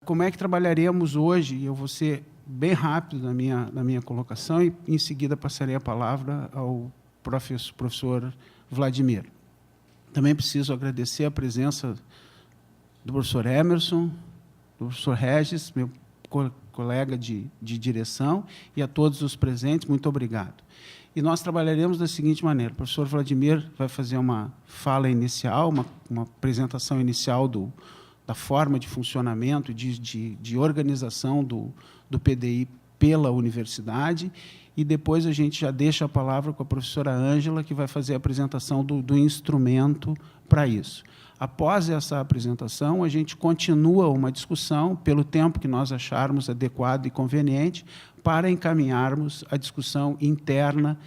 como é que trabalharemos hoje? Eu vou ser bem rápido na minha colocação e, em seguida, passarei a palavra ao professor Vladimir. Também preciso agradecer a presença do professor Emerson, do professor Regis, meu colega de direção, e a todos os presentes, muito obrigado. E nós trabalharemos da seguinte maneira: o professor Vladimir vai fazer uma fala inicial, uma apresentação inicial da forma de funcionamento, de organização do PDI pela universidade, e depois a gente já deixa a palavra com a professora Ângela, que vai fazer a apresentação do instrumento para isso. Após essa apresentação, a gente continua uma discussão, pelo tempo que nós acharmos adequado e conveniente, para encaminharmos a discussão interna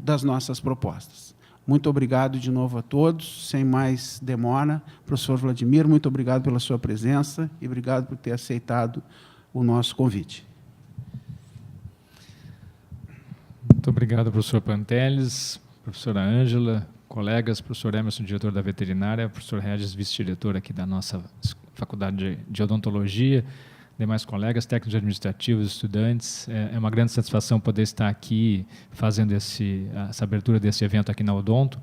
das nossas propostas. Muito obrigado de novo a todos, sem mais demora. Professor Vladimir, muito obrigado pela sua presença e obrigado por ter aceitado o nosso convite. Muito obrigado, professor Panteles, professora Ângela, colegas, professor Emerson, diretor da veterinária, professor Regis, vice-diretor aqui da nossa Faculdade de Odontologia, demais colegas, técnicos administrativos, estudantes. É uma grande satisfação poder estar aqui fazendo essa abertura desse evento aqui na Odonto.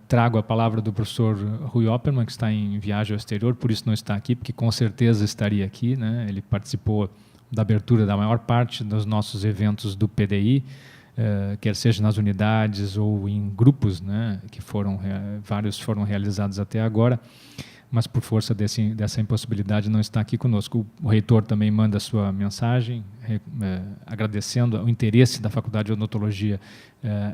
Trago a palavra do professor Rui Oppermann, que está em viagem ao exterior, por isso não está aqui, porque com certeza estaria aqui, né? Ele participou da abertura da maior parte dos nossos eventos do PDI, quer seja nas unidades ou em grupos, né, que vários foram realizados até agora, mas por força dessa impossibilidade não está aqui conosco. O reitor também manda a sua mensagem, agradecendo o interesse da Faculdade de Odontologia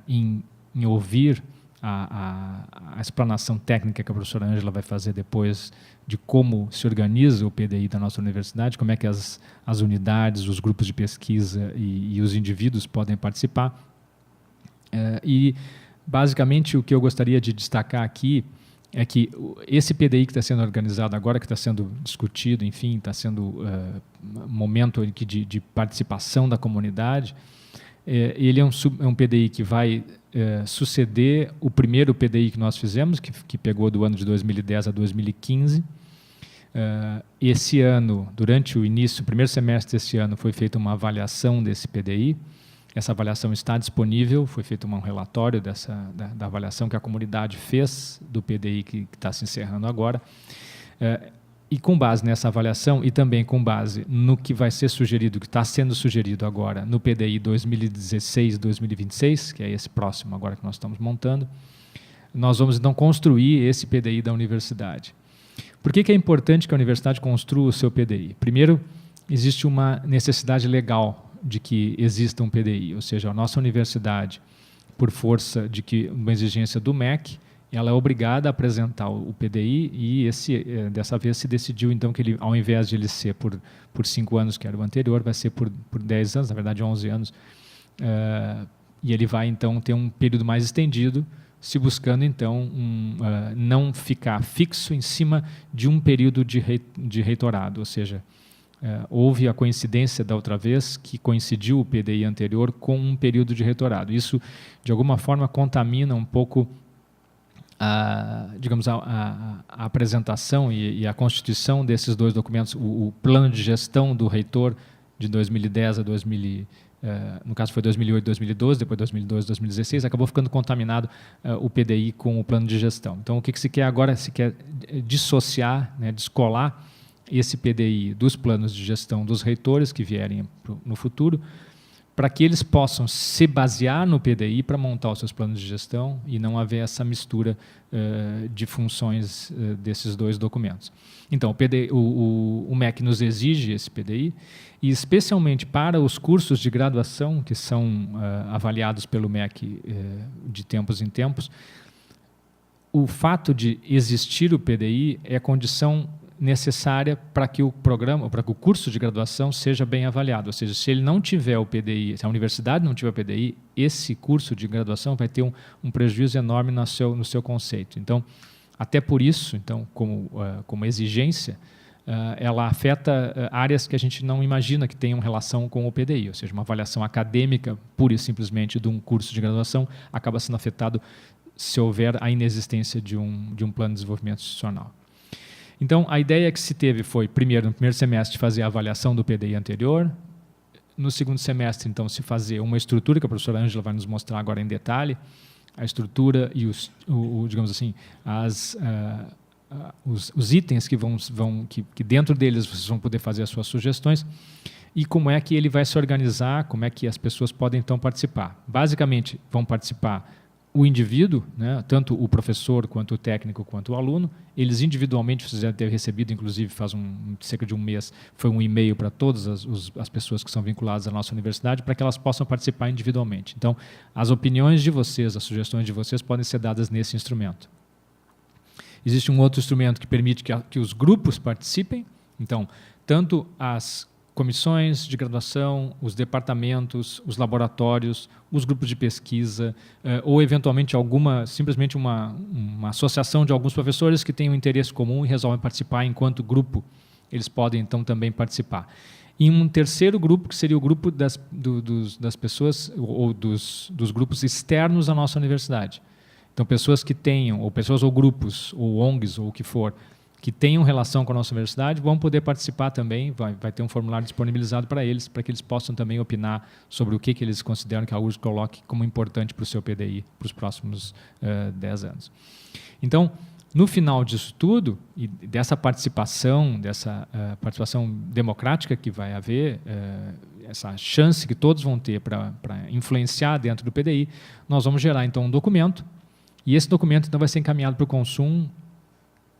em ouvir a explanação técnica que a professora Ângela vai fazer depois de como se organiza o PDI da nossa universidade, como é que as unidades, os grupos de pesquisa e os indivíduos podem participar. E, basicamente, o que eu gostaria de destacar aqui é que esse PDI que está sendo organizado agora, que está sendo discutido, enfim, está sendo momento de participação da comunidade, ele é um PDI que vai suceder o primeiro PDI que nós fizemos, que pegou do ano de 2010 a 2015. Esse ano, durante o primeiro semestre desse ano, foi feita uma avaliação desse PDI. Essa avaliação está disponível, foi feito um relatório da avaliação que a comunidade fez do PDI que está se encerrando agora. E com base nessa avaliação e também com base no que vai ser sugerido, que está sendo sugerido agora no PDI 2016-2026, que é esse próximo agora que nós estamos montando, nós vamos então construir esse PDI da universidade. Por que é importante que a universidade construa o seu PDI? Primeiro, existe uma necessidade legal de que exista um PDI, ou seja, a nossa universidade, por força de que uma exigência do MEC, ela é obrigada a apresentar o PDI e dessa vez se decidiu então que ele, ao invés de ele ser por 5 anos, que era o anterior, vai ser por 10 anos, na verdade 11 anos, e ele vai então ter um período mais estendido, se buscando então não ficar fixo em cima de um período de reitorado, ou seja, houve a coincidência da outra vez que coincidiu o PDI anterior com um período de reitorado. Isso, de alguma forma, contamina um pouco a apresentação e a constituição desses dois documentos, o plano de gestão do reitor de 2010 a 2000, no caso foi 2008, 2012, depois 2012, 2016, acabou ficando contaminado o PDI com o plano de gestão. Então, o que se quer agora? Se quer dissociar, né, descolar esse PDI dos planos de gestão dos reitores que vierem no futuro, para que eles possam se basear no PDI para montar os seus planos de gestão e não haver essa mistura de funções desses dois documentos. Então, o MEC nos exige esse PDI, e especialmente para os cursos de graduação que são avaliados pelo MEC de tempos em tempos, o fato de existir o PDI é condição necessária para que o programa, para que o curso de graduação seja bem avaliado. Ou seja, se ele não tiver o PDI, se a universidade não tiver o PDI, esse curso de graduação vai ter um prejuízo enorme no seu conceito. Então, até por isso, então, como exigência, ela afeta áreas que a gente não imagina que tenham relação com o PDI, ou seja, uma avaliação acadêmica pura e simplesmente de um curso de graduação acaba sendo afetado se houver a inexistência de um plano de desenvolvimento institucional. Então, a ideia que se teve foi, primeiro, no primeiro semestre, fazer a avaliação do PDI anterior. No segundo semestre, então, se fazer uma estrutura, que a professora Ângela vai nos mostrar agora em detalhe, a estrutura e digamos assim, os itens que dentro deles vocês vão poder fazer as suas sugestões e como é que ele vai se organizar, como é que as pessoas podem, então, participar. Basicamente, vão participar o indivíduo, né, tanto o professor, quanto o técnico, quanto o aluno. Eles individualmente, vocês devem ter recebido, inclusive faz cerca de um mês, foi um e-mail para todas as pessoas que são vinculadas à nossa universidade, para que elas possam participar individualmente. Então, as opiniões de vocês, as sugestões de vocês podem ser dadas nesse instrumento. Existe um outro instrumento que permite que os grupos participem. Então, tanto as comissões de graduação, os departamentos, os laboratórios, os grupos de pesquisa, ou eventualmente simplesmente uma associação de alguns professores que têm um interesse comum e resolvem participar enquanto grupo, eles podem então também participar. E um terceiro grupo, que seria o grupo das pessoas ou dos grupos externos à nossa universidade. Então, pessoas que tenham, ou pessoas ou grupos, ou ONGs, ou o que for, que tenham relação com a nossa universidade, vão poder participar também, vai ter um formulário disponibilizado para eles, para que eles possam também opinar sobre o que eles consideram que a URGS coloque como importante para o seu PDI para os próximos 10 anos. Então, no final disso tudo, e dessa participação democrática que vai haver, essa chance que todos vão ter para influenciar dentro do PDI, nós vamos gerar então um documento, e esse documento então vai ser encaminhado para o Consum,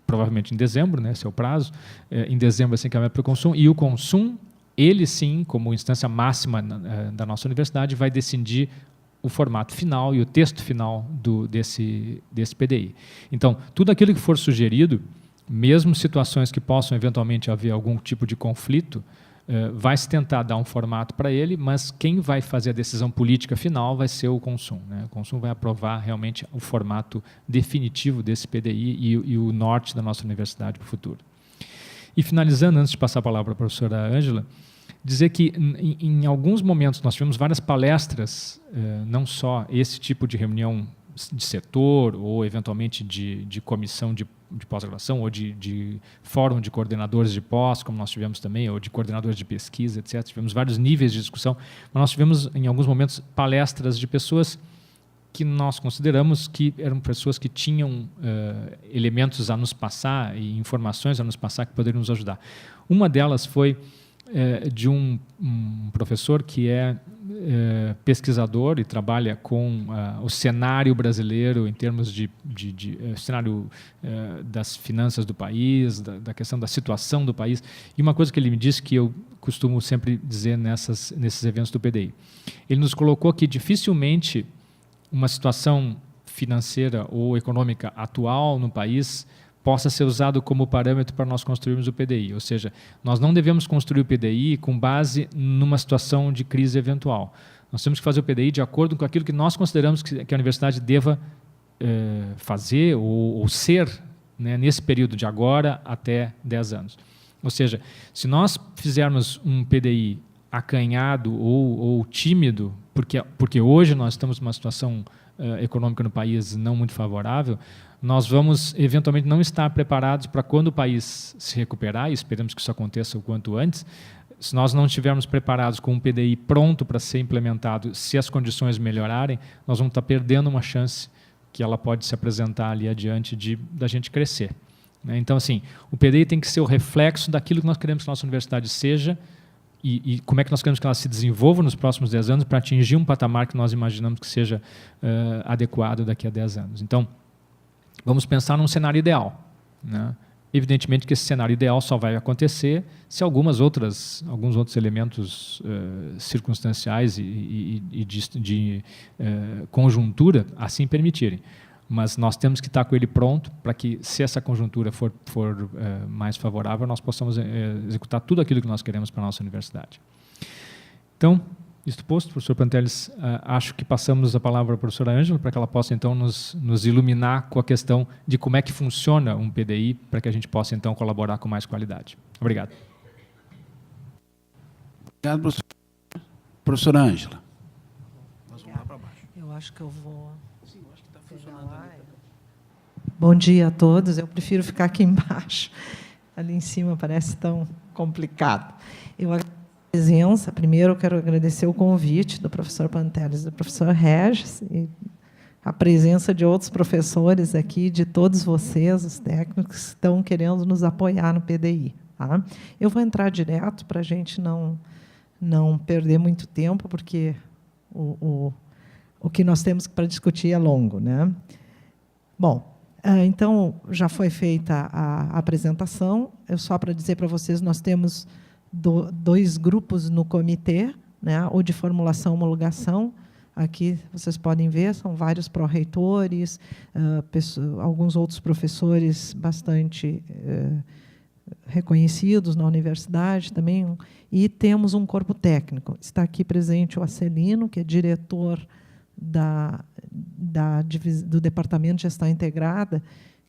provavelmente em dezembro, né, esse é o prazo, em dezembro vai ser encaminhado para o Consum, e o Consum, ele sim, como instância máxima da nossa universidade, vai decidir o formato final e o texto final desse PDI. Então, tudo aquilo que for sugerido, mesmo situações que possam eventualmente haver algum tipo de conflito, vai se tentar dar um formato para ele, mas quem vai fazer a decisão política final vai ser o Consum, né? O Consum vai aprovar realmente o formato definitivo desse PDI e o norte da nossa universidade para o futuro. E finalizando, antes de passar a palavra para a professora Ângela, dizer que em alguns momentos nós tivemos várias palestras, não só esse tipo de reunião de setor ou eventualmente de comissão de pós-graduação ou de fórum de coordenadores de pós, como nós tivemos também, ou de coordenadores de pesquisa, etc. Tivemos vários níveis de discussão, mas nós tivemos em alguns momentos palestras de pessoas que nós consideramos que eram pessoas que tinham elementos a nos passar e informações a nos passar que poderiam nos ajudar. Uma delas foi de um professor que é pesquisador e trabalha com o cenário brasileiro em termos de cenário das finanças do país, da questão da situação do país. E uma coisa que ele me disse que eu costumo sempre dizer nesses eventos do PDI. Ele nos colocou que dificilmente uma situação financeira ou econômica atual no país possa ser usado como parâmetro para nós construirmos o PDI. Ou seja, nós não devemos construir o PDI com base numa situação de crise eventual. Nós temos que fazer o PDI de acordo com aquilo que nós consideramos que a universidade deva fazer ou ser, né, nesse período de agora até 10 anos. Ou seja, se nós fizermos um PDI acanhado ou tímido, porque hoje nós estamos numa situação econômica no país não muito favorável, nós vamos eventualmente não estar preparados para quando o país se recuperar, e esperamos que isso aconteça o quanto antes. Se nós não estivermos preparados com um PDI pronto para ser implementado, se as condições melhorarem, nós vamos estar perdendo uma chance que ela pode se apresentar ali adiante da gente crescer. Então, assim, o PDI tem que ser o reflexo daquilo que nós queremos que a nossa universidade seja e como é que nós queremos que ela se desenvolva nos próximos 10 anos para atingir um patamar que nós imaginamos que seja adequado daqui a 10 anos. Então, vamos pensar num cenário ideal, né? Evidentemente que esse cenário ideal só vai acontecer se alguns outros elementos circunstanciais e de conjuntura assim permitirem. Mas nós temos que estar com ele pronto para que, se essa conjuntura for mais favorável, nós possamos executar tudo aquilo que nós queremos para a nossa universidade. Então, isto posto, professor Panteles, acho que passamos a palavra à professora Ângela para que ela possa, então, nos iluminar com a questão de como é que funciona um PDI para que a gente possa, então, colaborar com mais qualidade. Obrigado. Obrigado, professor. Professora Ângela. Nós vamos lá para baixo. Eu acho que eu vou... Sim, eu acho que está funcionando ali. Bom dia a todos. Eu prefiro ficar aqui embaixo. ali em cima parece tão complicado. Eu agradeço a presença. Primeiro, eu quero agradecer o convite do professor Panteles e do professor Regis, e a presença de outros professores aqui, de todos vocês, os técnicos, que estão querendo nos apoiar no PDI. Tá? Eu vou entrar direto para a gente não perder muito tempo, porque o que nós temos para discutir é longo, né? Bom, então, já foi feita a apresentação. Só para dizer para vocês, nós temos dois grupos no comitê, né? O de formulação e homologação. Aqui vocês podem ver, são vários pró-reitores, alguns outros professores bastante reconhecidos na universidade também, e temos um corpo técnico. Está aqui presente o Acelino, que é diretor do Departamento de Gestão Integrada,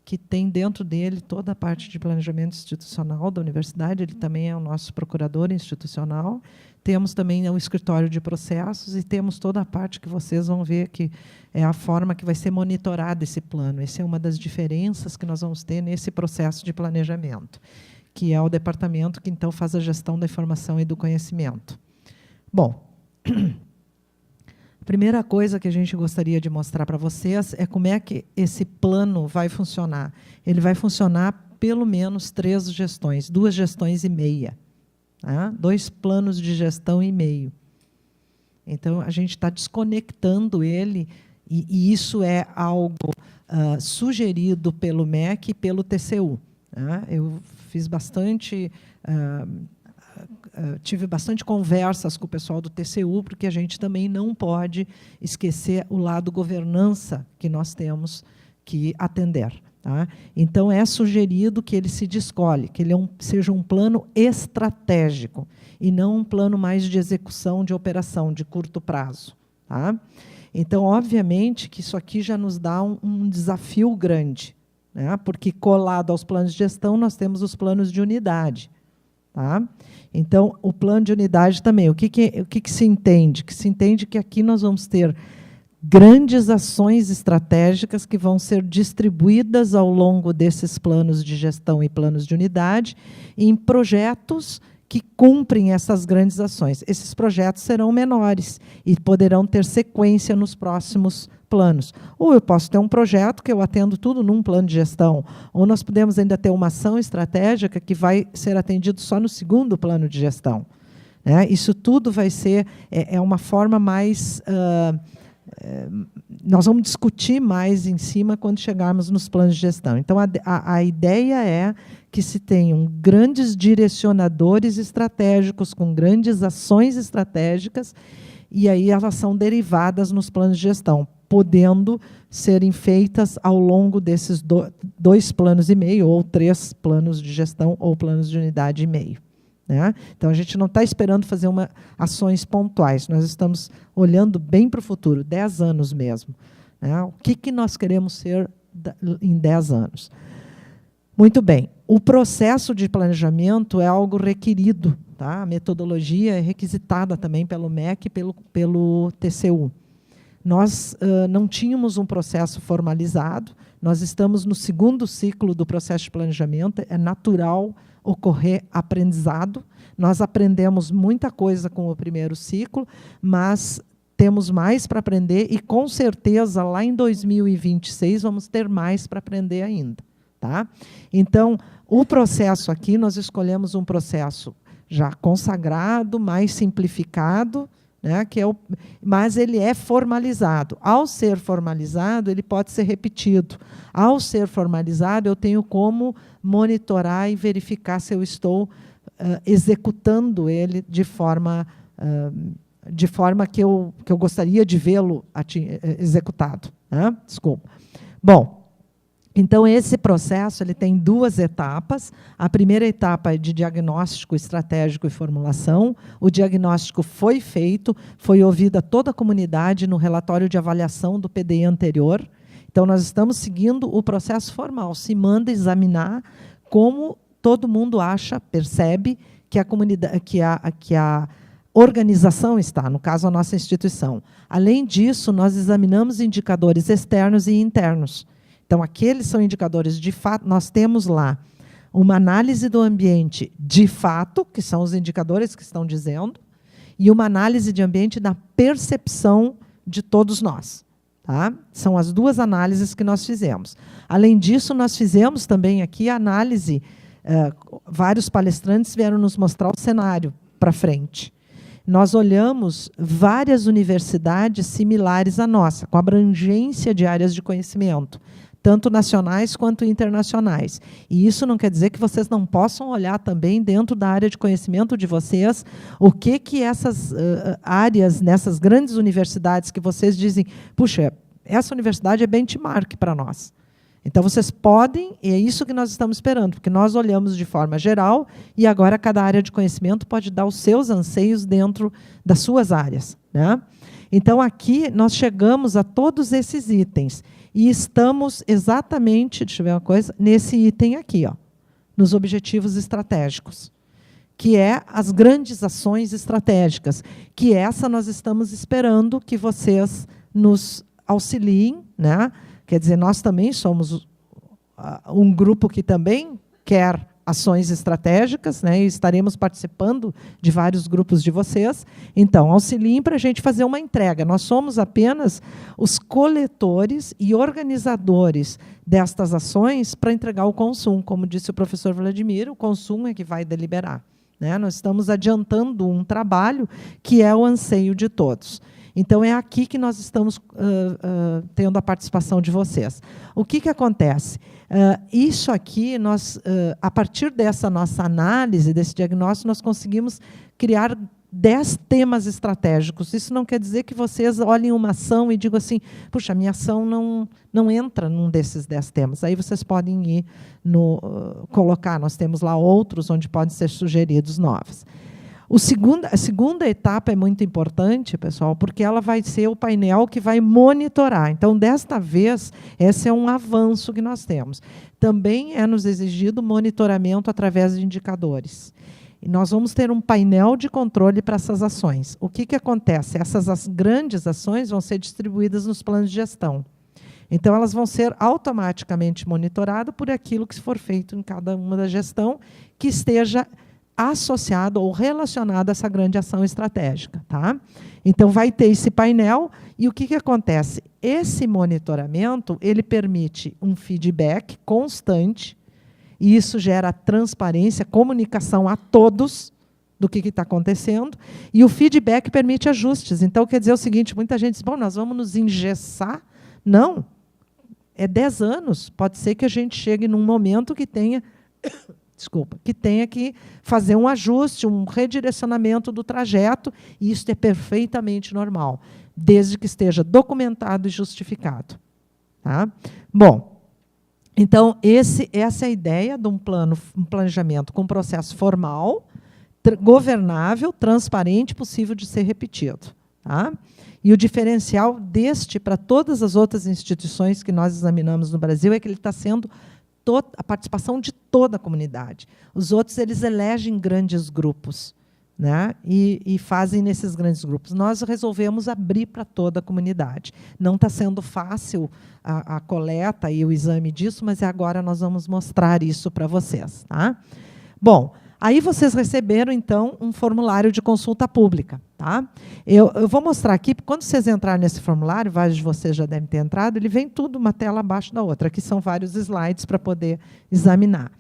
que tem dentro dele toda a parte de planejamento institucional da universidade. Ele também é o nosso procurador institucional. Temos também o escritório de processos e temos toda a parte que vocês vão ver, que é a forma que vai ser monitorado esse plano. Essa é uma das diferenças que nós vamos ter nesse processo de planejamento, que é o departamento que, então, faz a gestão da informação e do conhecimento. Bom, a primeira coisa que a gente gostaria de mostrar para vocês é como é que esse plano vai funcionar. Ele vai funcionar pelo menos 3 gestões, 2 gestões e meia. Tá? 2 planos de gestão e meio. Então, a gente está desconectando ele, e isso é algo sugerido pelo MEC e pelo TCU. Tá? Eu fiz tive bastante conversas com o pessoal do TCU, porque a gente também não pode esquecer o lado governança que nós temos que atender. Tá? Então, é sugerido que ele se descolhe, que ele seja um plano estratégico, e não um plano mais de execução de operação, de curto prazo. Tá? Então, obviamente, que isso aqui já nos dá um desafio grande, né? Porque, colado aos planos de gestão, nós temos os planos de unidade. Tá? Então, o plano de unidade também. O que se entende? Que se entende que aqui nós vamos ter grandes ações estratégicas que vão ser distribuídas ao longo desses planos de gestão e planos de unidade em projetos que cumprem essas grandes ações. Esses projetos serão menores e poderão ter sequência nos próximos planos. Ou eu posso ter um projeto que eu atendo tudo num plano de gestão, ou nós podemos ainda ter uma ação estratégica que vai ser atendido só no 2º plano de gestão. Né? Isso tudo vai ser uma forma mais... nós vamos discutir mais em cima quando chegarmos nos planos de gestão. Então, a ideia é que se tenham grandes direcionadores estratégicos, com grandes ações estratégicas, e aí elas são derivadas nos planos de gestão, podendo serem feitas ao longo desses 2 planos e meio, ou 3 planos de gestão, ou planos de unidade e meio. Né? Então, a gente não está esperando fazer ações pontuais, nós estamos olhando bem para o futuro, 10 anos mesmo. Né? O que nós queremos ser em 10 anos? Muito bem, o processo de planejamento é algo requerido. Tá? A metodologia é requisitada também pelo MEC e pelo TCU. Nós não tínhamos um processo formalizado, nós estamos no 2º ciclo do processo de planejamento, é natural ocorrer aprendizado. Nós aprendemos muita coisa com o 1º ciclo, mas temos mais para aprender e, com certeza, lá em 2026, vamos ter mais para aprender ainda. Tá? Então, o processo aqui, nós escolhemos um processo já consagrado, mais simplificado, né, mas ele é formalizado. Ao ser formalizado, ele pode ser repetido. Ao ser formalizado, eu tenho como monitorar e verificar se eu estou executando ele de forma que eu gostaria de vê-lo executado. Né? Desculpa. Bom, então, esse processo ele tem 2 etapas. A primeira etapa é de diagnóstico estratégico e formulação. O diagnóstico foi feito, foi ouvida toda a comunidade no relatório de avaliação do PDI anterior. Então, nós estamos seguindo o processo formal. Se manda examinar como todo mundo acha, percebe que a comunidade, que a organização está, no caso, a nossa instituição. Além disso, nós examinamos indicadores externos e internos. Então, aqueles são indicadores, de fato, nós temos lá uma análise do ambiente de fato, que são os indicadores que estão dizendo, e uma análise de ambiente da percepção de todos nós. Tá? São as duas análises que nós fizemos. Além disso, nós fizemos também aqui a análise, vários palestrantes vieram nos mostrar o cenário para frente. Nós olhamos várias universidades similares à nossa, com abrangência de áreas de conhecimento, tanto nacionais quanto internacionais. E isso não quer dizer que vocês não possam olhar também dentro da área de conhecimento de vocês o que essas áreas, nessas grandes universidades que vocês dizem, puxa, essa universidade é benchmark para nós. Então, vocês podem, e é isso que nós estamos esperando, porque nós olhamos de forma geral e agora cada área de conhecimento pode dar os seus anseios dentro das suas áreas, né? Então, aqui nós chegamos a todos esses itens e estamos exatamente, deixa eu ver uma coisa, nesse item aqui, ó, nos objetivos estratégicos, que é as grandes ações estratégicas, que essa nós estamos esperando que vocês nos auxiliem, né? Quer dizer, nós também somos um grupo que também quer ações estratégicas, né? E estaremos participando de vários grupos de vocês. Então, auxiliem para a gente fazer uma entrega. Nós somos apenas os coletores e organizadores destas ações para entregar o consumo. Como disse o professor Vladimir, o consumo é que vai deliberar, né? Nós estamos adiantando um trabalho que é o anseio de todos. Então, é aqui que nós estamos tendo a participação de vocês. O que acontece? Isso aqui, nós, a partir dessa nossa análise, desse diagnóstico, nós conseguimos criar 10 temas estratégicos. Isso não quer dizer que vocês olhem uma ação e digam assim, puxa, a minha ação não entra num desses 10 temas. Aí vocês podem ir colocar, nós temos lá outros onde podem ser sugeridos novos. A segunda etapa é muito importante, pessoal, porque ela vai ser o painel que vai monitorar. Então, desta vez, esse é um avanço que nós temos. Também é nos exigido monitoramento através de indicadores. E nós vamos ter um painel de controle para essas ações. O que acontece? Essas grandes ações vão ser distribuídas nos planos de gestão. Então, elas vão ser automaticamente monitoradas por aquilo que for feito em cada uma da gestão que esteja associado ou relacionado a essa grande ação estratégica. Tá? Então, vai ter esse painel e o que acontece? Esse monitoramento ele permite um feedback constante e isso gera transparência, comunicação a todos do que está acontecendo e o feedback permite ajustes. Então, quer dizer o seguinte, muita gente diz, bom, nós vamos nos engessar. Não, é 10 anos. Pode ser que a gente chegue num momento que tenha... que tenha que fazer um ajuste, um redirecionamento do trajeto, e isso é perfeitamente normal, desde que esteja documentado e justificado. Tá? Bom, então, essa é a ideia de um planejamento com processo formal, governável, transparente, possível de ser repetido. Tá? E o diferencial deste para todas as outras instituições que nós examinamos no Brasil é que ele está sendo a participação de toda a comunidade. Os outros, eles elegem grandes grupos, né? E fazem nesses grandes grupos. Nós resolvemos abrir para toda a comunidade. Não está sendo fácil a coleta e o exame disso, mas agora nós vamos mostrar isso para vocês. Tá? Bom, aí vocês receberam, então, um formulário de consulta pública. Tá? Eu vou mostrar aqui, quando vocês entrarem nesse formulário, vários de vocês já devem ter entrado, ele vem tudo uma tela abaixo da outra. Aqui são vários slides para poder examinar.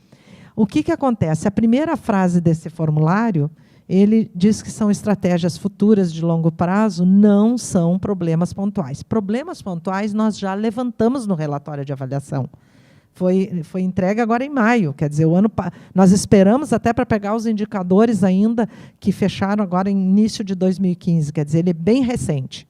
O que acontece? A primeira frase desse formulário, ele diz que são estratégias futuras de longo prazo, não são problemas pontuais. Problemas pontuais nós já levantamos no relatório de avaliação. Foi entregue agora em maio, quer dizer, nós esperamos até para pegar os indicadores ainda que fecharam agora em início de 2015, quer dizer, ele é bem recente,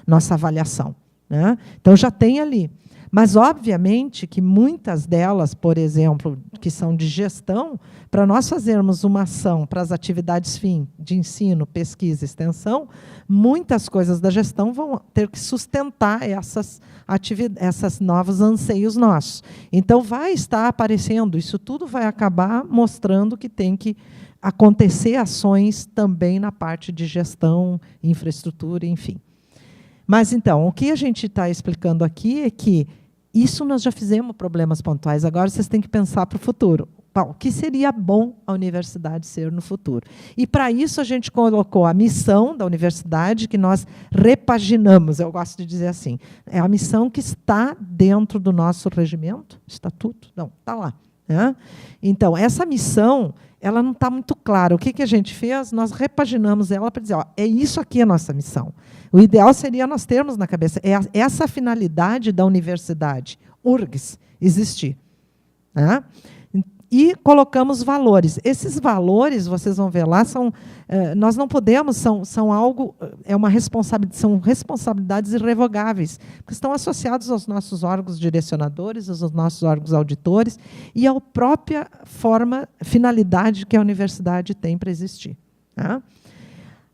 nossa avaliação. Né? Então, já tem ali. Mas, obviamente, que muitas delas, por exemplo, que são de gestão, para nós fazermos uma ação para as atividades fim de ensino, pesquisa e extensão, muitas coisas da gestão vão ter que sustentar esses novos anseios nossos. Então, vai estar aparecendo, isso tudo vai acabar mostrando que tem que acontecer ações também na parte de gestão, infraestrutura, enfim. Mas, então, o que a gente está explicando aqui é que Isso nós já fizemos problemas pontuais, agora vocês têm que pensar para o futuro. O que seria bom a universidade ser no futuro? E, para isso, a gente colocou a missão da universidade, que nós repaginamos, eu gosto de dizer assim, é a missão que está dentro do nosso regimento, estatuto? Não, está lá. Né? Então, essa missão, ela não está muito clara. O que a gente fez? Nós repaginamos ela para dizer, é isso aqui a nossa missão. O ideal seria nós termos na cabeça essa finalidade da universidade, URGS, existir. Né? E colocamos valores. Esses valores, vocês vão ver lá, nós não podemos, são algo, são responsabilidades irrevogáveis, que estão associados aos nossos órgãos direcionadores, aos nossos órgãos auditores e à própria finalidade que a universidade tem para existir. Tá?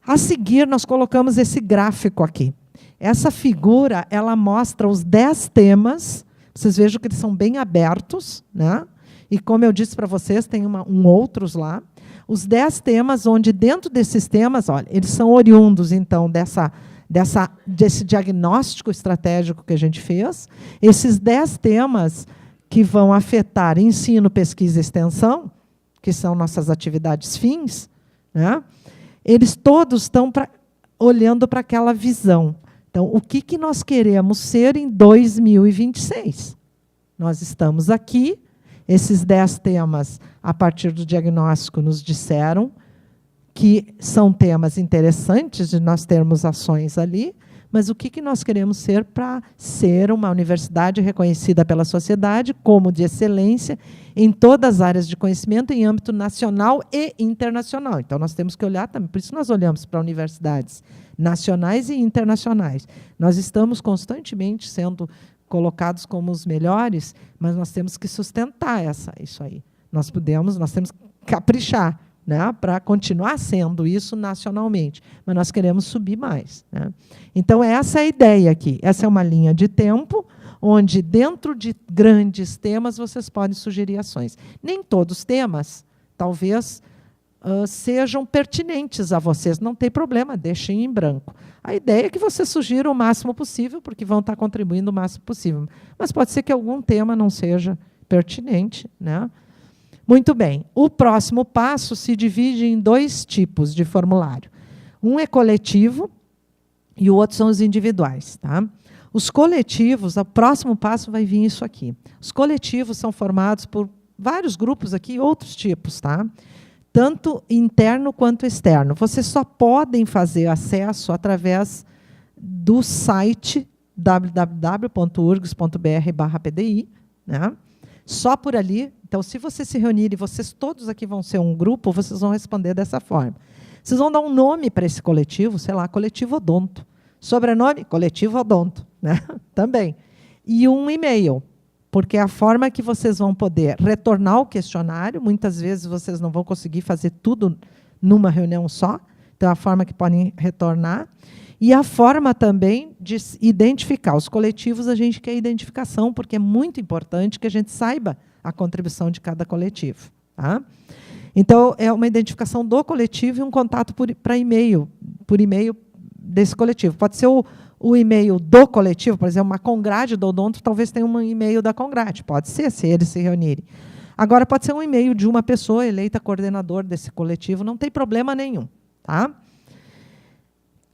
A seguir, nós colocamos esse gráfico aqui. Essa figura, ela mostra os 10 temas, vocês vejam que eles são bem abertos, né? E, como eu disse para vocês, tem outros lá. Os 10 temas, onde dentro desses temas, olha, eles são oriundos, então, desse diagnóstico estratégico que a gente fez. Esses 10 temas que vão afetar ensino, pesquisa e extensão, que são nossas atividades fins, né? Eles todos estão olhando para aquela visão. Então, o que nós queremos ser em 2026? Nós estamos aqui. Esses 10 temas, a partir do diagnóstico, nos disseram que são temas interessantes de nós termos ações ali, mas o que nós queremos ser para ser uma universidade reconhecida pela sociedade como de excelência em todas as áreas de conhecimento em âmbito nacional e internacional. Então, nós temos que olhar também, por isso nós olhamos para universidades nacionais e internacionais. Nós estamos constantemente sendo colocados como os melhores, mas nós temos que sustentar isso aí. Nós temos que caprichar, né, para continuar sendo isso nacionalmente, mas nós queremos subir mais. Né? Então, essa é a ideia aqui. Essa é uma linha de tempo, onde, dentro de grandes temas, vocês podem sugerir ações. Nem todos os temas, talvez, sejam pertinentes a vocês. Não tem problema, deixem em branco. A ideia é que vocês sugiram o máximo possível, porque vão estar contribuindo o máximo possível. Mas pode ser que algum tema não seja pertinente. Né? Muito bem. O próximo passo se divide em 2 tipos de formulário. Um é coletivo e o outro são os individuais. Tá? Os coletivos, o próximo passo vai vir isso aqui. Os coletivos são formados por vários grupos aqui, outros tipos, tá? Tanto interno quanto externo. Vocês só podem fazer acesso através do site www.urgs.br/pdi, né? Só por ali. Então, se vocês se reunirem, vocês todos aqui vão ser um grupo, vocês vão responder dessa forma. Vocês vão dar um nome para esse coletivo, sei lá, Coletivo Odonto. Sobrenome, Coletivo Odonto, né? Também. E um e-mail, porque é a forma que vocês vão poder retornar o questionário. Muitas vezes vocês não vão conseguir fazer tudo numa reunião só, então é a forma que podem retornar. E a forma também de identificar. Os coletivos, a gente quer identificação, porque é muito importante que a gente saiba a contribuição de cada coletivo. Tá? Então, é uma identificação do coletivo e um contato por e-mail desse coletivo. Pode ser o e-mail do coletivo, por exemplo, uma Congrade do Odonto, talvez tenha um e-mail da Congrade, pode ser, se eles se reunirem. Agora, pode ser um e-mail de uma pessoa eleita coordenador desse coletivo, não tem problema nenhum. Tá?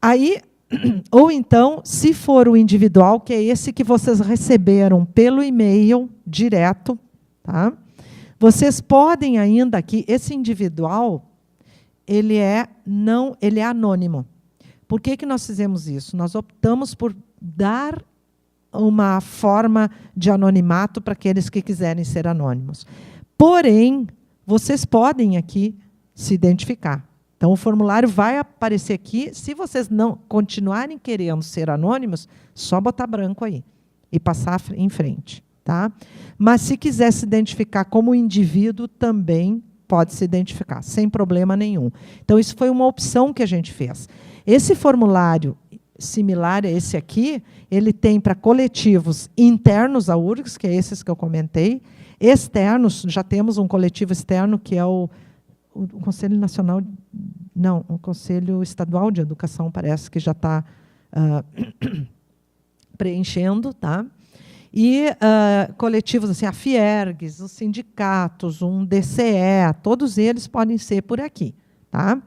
Aí, ou então, se for o individual, que é esse que vocês receberam pelo e-mail direto, tá? Vocês podem ainda aqui, esse individual, ele é anônimo. Por que nós fizemos isso? Nós optamos por dar uma forma de anonimato para aqueles que quiserem ser anônimos. Porém, vocês podem aqui se identificar. Então, o formulário vai aparecer aqui. Se vocês não continuarem querendo ser anônimos, só botar branco aí e passar em frente. Tá? Mas, se quiser se identificar como indivíduo, também pode se identificar, sem problema nenhum. Então, isso foi uma opção que a gente fez. Esse formulário, similar a esse aqui, ele tem para coletivos internos à URGS, que é esses que eu comentei. Externos, já temos um coletivo externo, que é o Conselho Nacional... Não, o Conselho Estadual de Educação, parece que já está preenchendo. Tá? E coletivos, assim, a Fiergs, os sindicatos, um DCE, todos eles podem ser por aqui. Tá?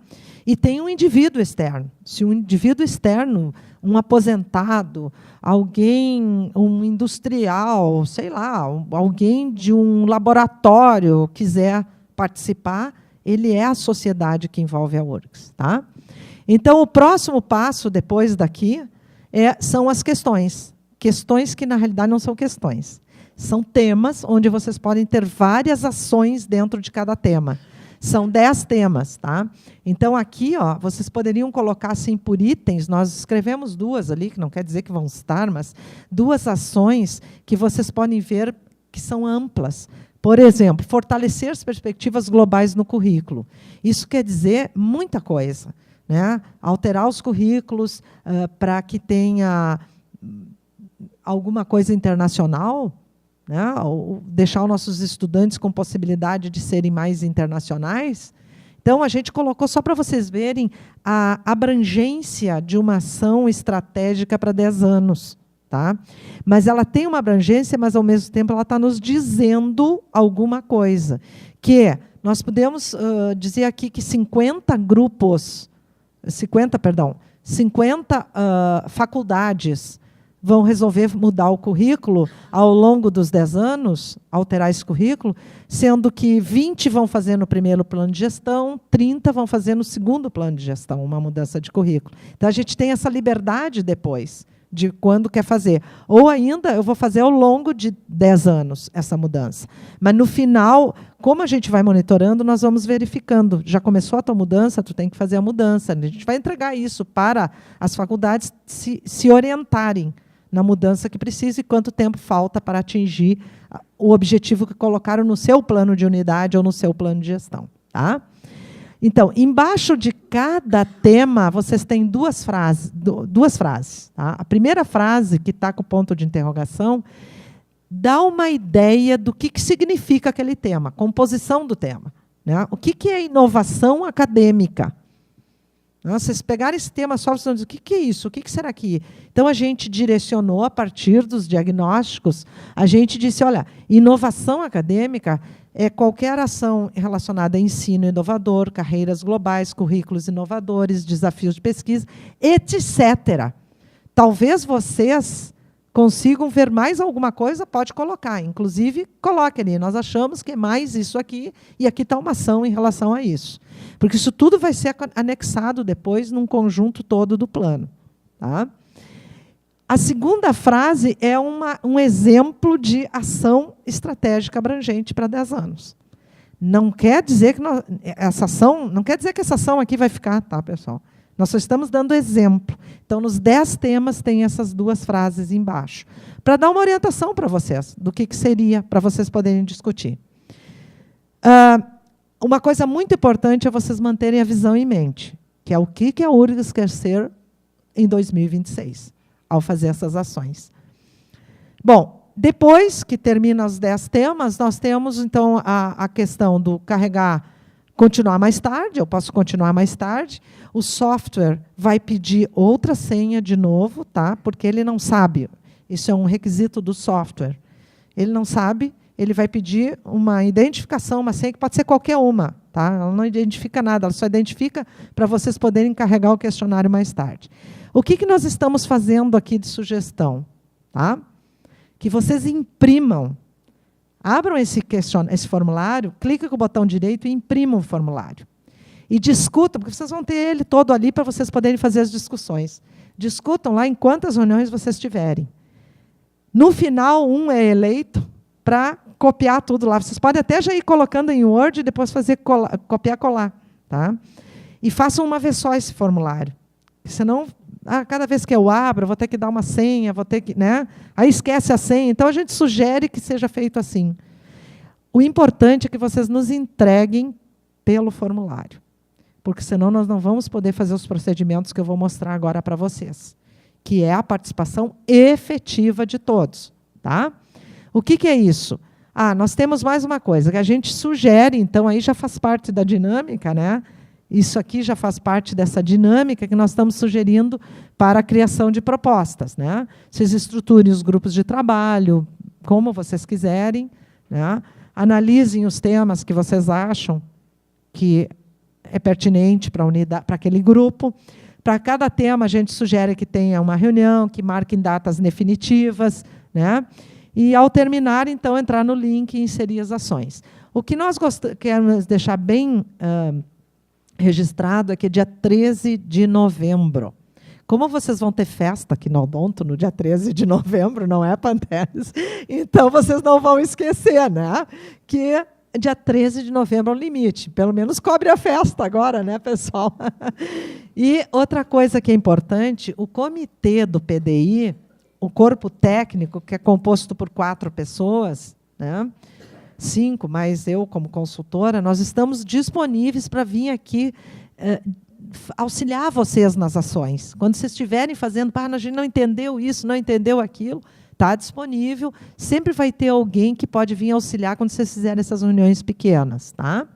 E tem um indivíduo externo. Se um indivíduo externo, um aposentado, alguém, um industrial, sei lá, alguém de um laboratório quiser participar, ele é a sociedade que envolve a URGS. Tá? Então, o próximo passo, depois daqui, são as questões. Questões que, na realidade, não são questões. São temas onde vocês podem ter várias ações dentro de cada tema. São 10 temas. Tá? Então, aqui, ó, vocês poderiam colocar assim, por itens, nós escrevemos 2 ali, que não quer dizer que vão estar, mas 2 ações que vocês podem ver que são amplas. Por exemplo, fortalecer as perspectivas globais no currículo. Isso quer dizer muita coisa. Né? Alterar os currículos para que tenha alguma coisa internacional, né? Ou deixar os nossos estudantes com possibilidade de serem mais internacionais. Então, a gente colocou, só para vocês verem, a abrangência de uma ação estratégica para 10 anos. Tá? Mas ela tem uma abrangência, mas, ao mesmo tempo, ela está nos dizendo alguma coisa. Que nós podemos dizer aqui que 50 faculdades vão resolver mudar o currículo ao longo dos 10 anos, alterar esse currículo, sendo que 20 vão fazer no primeiro plano de gestão, 30 vão fazer no segundo plano de gestão, uma mudança de currículo. Então, a gente tem essa liberdade depois, de quando quer fazer. Ou ainda, eu vou fazer ao longo de 10 anos essa mudança. Mas, no final, como a gente vai monitorando, nós vamos verificando. Já começou a tua mudança, tu tem que fazer a mudança. A gente vai entregar isso para as faculdades se orientarem na mudança que precisa e quanto tempo falta para atingir o objetivo que colocaram no seu plano de unidade ou no seu plano de gestão. Tá? Então, embaixo de cada tema, vocês têm 2 frases. Tá? A primeira frase, que está com o ponto de interrogação, dá uma ideia do que significa aquele tema, composição do tema. Né? O que é inovação acadêmica? Vocês pegarem esse tema só, vocês vão dizer, o que é isso? O que será que... Então, a gente direcionou, a partir dos diagnósticos, a gente disse, olha, inovação acadêmica é qualquer ação relacionada a ensino inovador, carreiras globais, currículos inovadores, desafios de pesquisa, etc. Talvez vocês consigam ver mais alguma coisa, pode colocar. Inclusive, coloque ali. Nós achamos que é mais isso aqui, e aqui está uma ação em relação a isso. Porque isso tudo vai ser anexado depois num conjunto todo do plano. Tá? A segunda frase é um exemplo de ação estratégica abrangente para 10 anos. Não quer dizer que essa ação aqui vai ficar, tá, pessoal? Nós só estamos dando exemplo. Então, nos 10 temas, tem essas 2 frases embaixo, para dar uma orientação para vocês, do que seria, para vocês poderem discutir. Uma coisa muito importante é vocês manterem a visão em mente, que é o que a URGS quer ser em 2026, ao fazer essas ações. Bom, depois que termina os 10 temas, nós temos, então, a questão do continuar mais tarde, eu posso continuar mais tarde. O software vai pedir outra senha de novo, tá? Porque ele não sabe. Isso é um requisito do software. Ele não sabe, ele vai pedir uma identificação, uma senha que pode ser qualquer uma. Tá? Ela não identifica nada, ela só identifica para vocês poderem carregar o questionário mais tarde. O que nós estamos fazendo aqui de sugestão? Tá? Que vocês imprimam. Abram esse formulário, cliquem com o botão direito e imprimam o formulário. E discutam, porque vocês vão ter ele todo ali para vocês poderem fazer as discussões. Discutam lá em quantas reuniões vocês tiverem. No final, um é eleito para copiar tudo lá. Vocês podem até já ir colocando em Word e depois fazer copiar e colar. Tá? E façam uma vez só esse formulário. Senão, cada vez que eu abro, eu vou ter que dar uma senha, vou ter que, né? Aí esquece a senha. Então, a gente sugere que seja feito assim. O importante é que vocês nos entreguem pelo formulário, porque senão nós não vamos poder fazer os procedimentos que eu vou mostrar agora para vocês, que é a participação efetiva de todos. Tá? O que é isso? Nós temos mais uma coisa, que a gente sugere, então, aí já faz parte da dinâmica, né? Isso aqui já faz parte dessa dinâmica que nós estamos sugerindo para a criação de propostas. Né? Vocês estruturem os grupos de trabalho, como vocês quiserem, né? Analisem os temas que vocês acham que é pertinente para aquele grupo. Para cada tema, a gente sugere que tenha uma reunião, que marquem datas definitivas, né? E, ao terminar, então, entrar no link e inserir as ações. O que nós queremos deixar bem registrado é que dia 13 de novembro, como vocês vão ter festa aqui no Odonto no dia 13 de novembro, não é, Pantelis? Então, vocês não vão esquecer, né? Que dia 13 de novembro é o limite. Pelo menos cobre a festa agora, né, pessoal? E outra coisa que é importante, o comitê do PDI, o corpo técnico, que é composto por 4 pessoas, né? 5, mais eu como consultora, nós estamos disponíveis para vir aqui auxiliar vocês nas ações. Quando vocês estiverem fazendo, a gente não entendeu isso, não entendeu aquilo, está disponível. Sempre vai ter alguém que pode vir auxiliar quando vocês fizerem essas reuniões pequenas. Tá?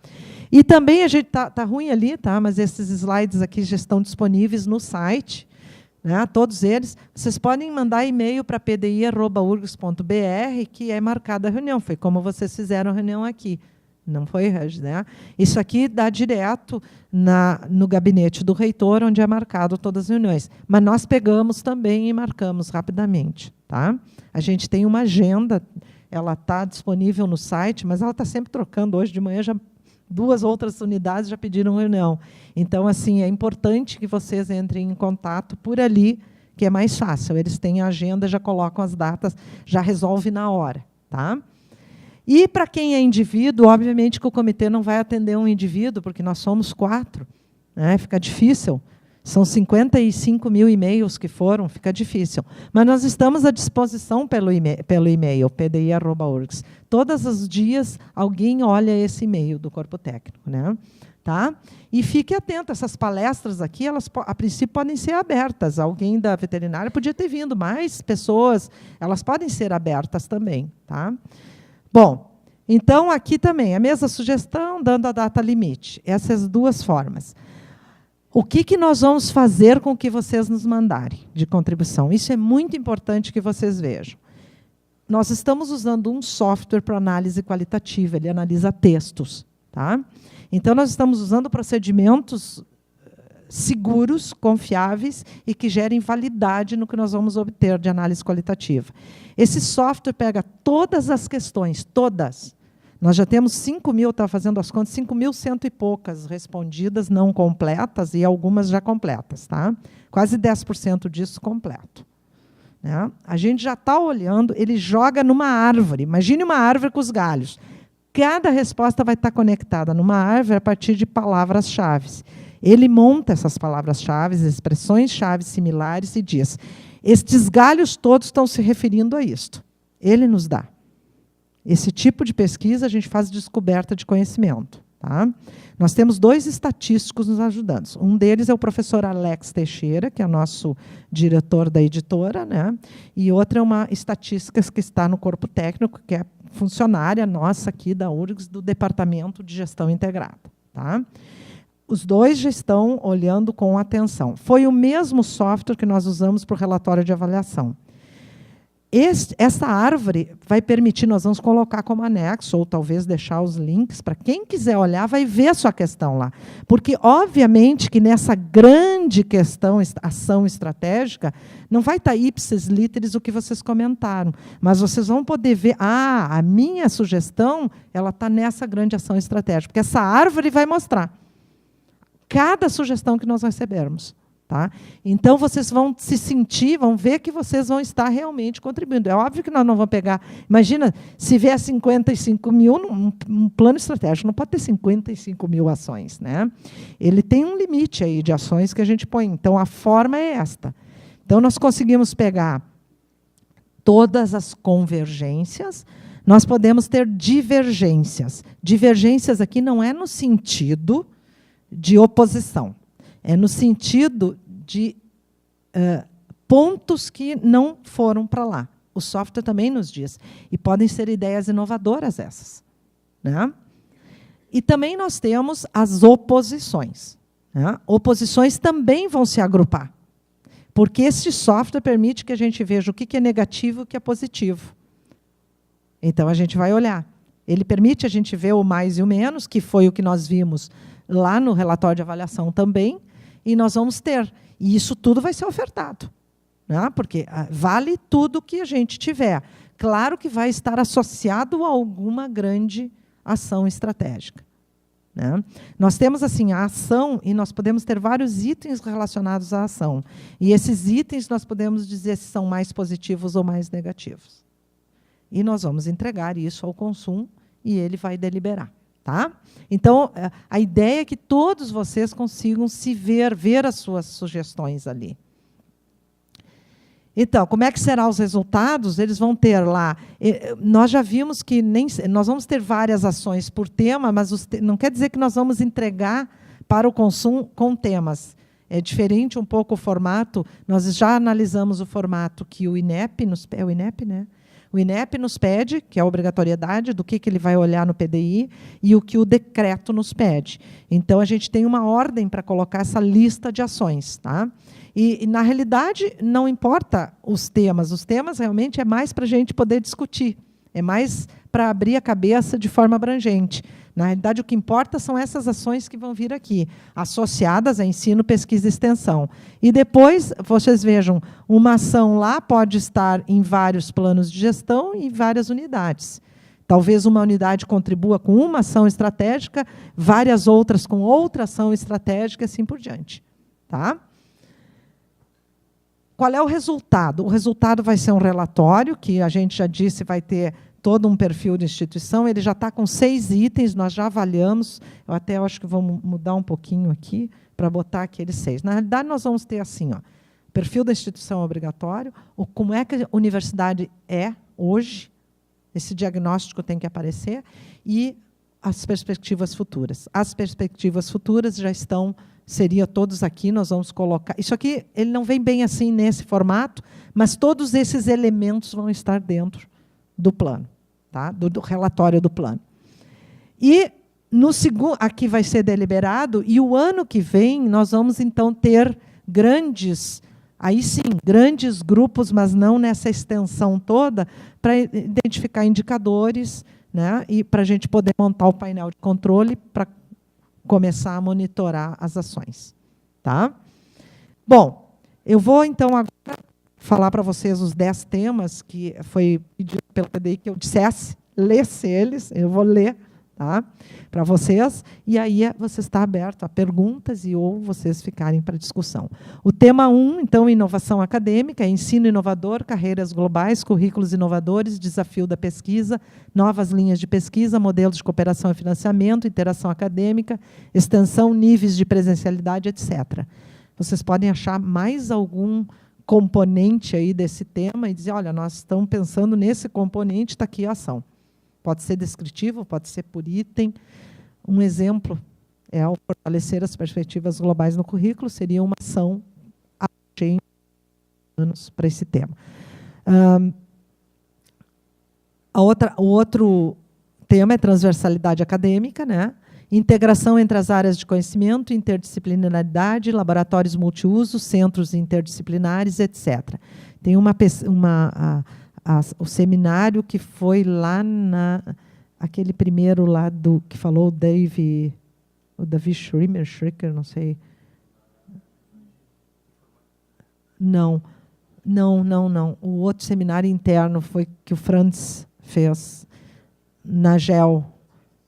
E também, a gente está ruim ali, tá? Mas esses slides aqui já estão disponíveis no site, né? Todos eles. Vocês podem mandar e-mail para pdi@urgs.br, que é marcada a reunião. Foi como vocês fizeram a reunião aqui. Não foi, Regis, né? Isso aqui dá direto no gabinete do reitor, onde é marcado todas as reuniões. Mas nós pegamos também e marcamos rapidamente. Tá? A gente tem uma agenda, ela está disponível no site, mas ela está sempre trocando. Hoje de manhã, 2 outras unidades já pediram reunião. Então, assim, é importante que vocês entrem em contato por ali, que é mais fácil. Eles têm a agenda, já colocam as datas, já resolve na hora. Tá? E, para quem é indivíduo, obviamente que o comitê não vai atender um indivíduo, porque nós somos 4. Né? Fica difícil. São 55 mil e-mails que foram, fica difícil. Mas nós estamos à disposição pelo e-mail, pdi@urgs. Todos os dias, alguém olha esse e-mail do corpo técnico. Né? Tá? E fique atento, essas palestras aqui, elas, a princípio, podem ser abertas. Alguém da veterinária podia ter vindo, mais pessoas, elas podem ser abertas também. Tá? Bom, então, aqui também, a mesma sugestão, dando a data limite. Essas 2 formas. O que nós vamos fazer com o que vocês nos mandarem de contribuição? Isso é muito importante que vocês vejam. Nós estamos usando um software para análise qualitativa, ele analisa textos. Tá? Então, nós estamos usando procedimentos seguros, confiáveis e que gerem validade no que nós vamos obter de análise qualitativa. Esse software pega todas as questões, todas. Nós já temos 5.000, estava fazendo as contas, 5.100 e poucas respondidas, não completas, e algumas já completas. Tá? Quase 10% disso completo. Né? A gente já está olhando, ele joga numa árvore. Imagine uma árvore com os galhos. Cada resposta vai estar conectada numa árvore a partir de palavras-chave. Ele monta essas palavras-chave, expressões-chave similares e diz: estes galhos todos estão se referindo a isto. Ele nos dá. Esse tipo de pesquisa, a gente faz descoberta de conhecimento. Tá? Nós temos 2 estatísticos nos ajudando. Um deles é o professor Alex Teixeira, que é nosso diretor da editora, né? E outra é uma estatística que está no corpo técnico, que é funcionária nossa aqui da URGS, do Departamento de Gestão Integrada. Tá? Os 2 já estão olhando com atenção. Foi o mesmo software que nós usamos para o relatório de avaliação. Essa árvore vai permitir, nós vamos colocar como anexo, ou talvez deixar os links, para quem quiser olhar, vai ver a sua questão lá. Porque, obviamente, que nessa grande questão, ação estratégica, não vai estar ipsis literis o que vocês comentaram, mas vocês vão poder ver, a minha sugestão ela está nessa grande ação estratégica, porque essa árvore vai mostrar cada sugestão que nós recebermos. Tá? Então, vocês vão se sentir, vão ver que vocês vão estar realmente contribuindo. É óbvio que nós não vamos pegar... Imagina, se vier 55 mil, um plano estratégico não pode ter 55 mil ações. Né? Ele tem um limite aí de ações que a gente põe. Então, a forma é esta. Então, nós conseguimos pegar todas as convergências, nós podemos ter divergências. Divergências aqui não é no sentido de oposição. É no sentido de pontos que não foram para lá. O software também nos diz. E podem ser ideias inovadoras essas. Né? E também nós temos as oposições. Né? Oposições também vão se agrupar. Porque este software permite que a gente veja o que é negativo e o que é positivo. Então, a gente vai olhar. Ele permite a gente ver o mais e o menos, que foi o que nós vimos lá no relatório de avaliação também, e nós vamos ter. E isso tudo vai ser ofertado, né? Porque vale tudo que a gente tiver. Claro que vai estar associado a alguma grande ação estratégica, né? Nós temos assim a ação e nós podemos ter vários itens relacionados à ação. E esses itens nós podemos dizer se são mais positivos ou mais negativos. E nós vamos entregar isso ao consumo e ele vai deliberar. Tá? Então, a ideia é que todos vocês consigam se ver as suas sugestões ali. Então, como é que serão os resultados? Eles vão ter lá... Nós já vimos que nós vamos ter várias ações por tema, mas não quer dizer que nós vamos entregar para o consumo com temas. É diferente um pouco o formato. Nós já analisamos o formato que o INEP é o INEP, né? O INEP nos pede, que é a obrigatoriedade do que ele vai olhar no PDI, e o que o decreto nos pede. Então, a gente tem uma ordem para colocar essa lista de ações. Tá? E, na realidade, não importa os temas realmente é mais para a gente poder discutir, é mais para abrir a cabeça de forma abrangente. Na realidade, o que importa são essas ações que vão vir aqui, associadas a ensino, pesquisa e extensão. E depois, vocês vejam, uma ação lá pode estar em vários planos de gestão e várias unidades. Talvez uma unidade contribua com uma ação estratégica, várias outras com outra ação estratégica, e assim por diante. Tá? Qual é o resultado? O resultado vai ser um relatório, que a gente já disse vai ter todo um perfil de instituição, ele já está com 6 itens, nós já avaliamos, eu até acho que vamos mudar um pouquinho aqui, para botar aqueles 6. Na realidade, nós vamos ter assim, ó, perfil da instituição obrigatório, como é que a universidade é hoje, esse diagnóstico tem que aparecer, e as perspectivas futuras. As perspectivas futuras já estão, seria todos aqui, nós vamos colocar... Isso aqui, ele não vem bem assim nesse formato, mas todos esses elementos vão estar dentro do plano, tá? do relatório do plano. E no segundo, aqui vai ser deliberado, e o ano que vem nós vamos então ter grandes, aí sim, grandes grupos, mas não nessa extensão toda, para identificar indicadores, né? E para a gente poder montar o painel de controle para começar a monitorar as ações. Tá? Bom, eu vou então agora falar para vocês os 10 temas que foi pedido pelo PDI que eu dissesse, lesse eles, eu vou ler, tá? Para vocês, e aí você está aberto a perguntas e ou vocês ficarem para discussão. O tema 1, então, inovação acadêmica, ensino inovador, carreiras globais, currículos inovadores, desafio da pesquisa, novas linhas de pesquisa, modelos de cooperação e financiamento, interação acadêmica, extensão, níveis de presencialidade, etc. Vocês podem achar mais algum componente aí desse tema e dizer, olha, nós estamos pensando nesse componente, está aqui a ação. Pode ser descritivo, pode ser por item. Um exemplo é ao fortalecer as perspectivas globais no currículo, seria uma ação anos para esse tema. O outro tema é transversalidade acadêmica, né? Integração entre as áreas de conhecimento, interdisciplinaridade, laboratórios multiuso, centros interdisciplinares, etc. Tem o seminário que foi lá aquele primeiro lá que falou o Davi Schricker, não sei. Não. O outro seminário interno foi que o Franz fez na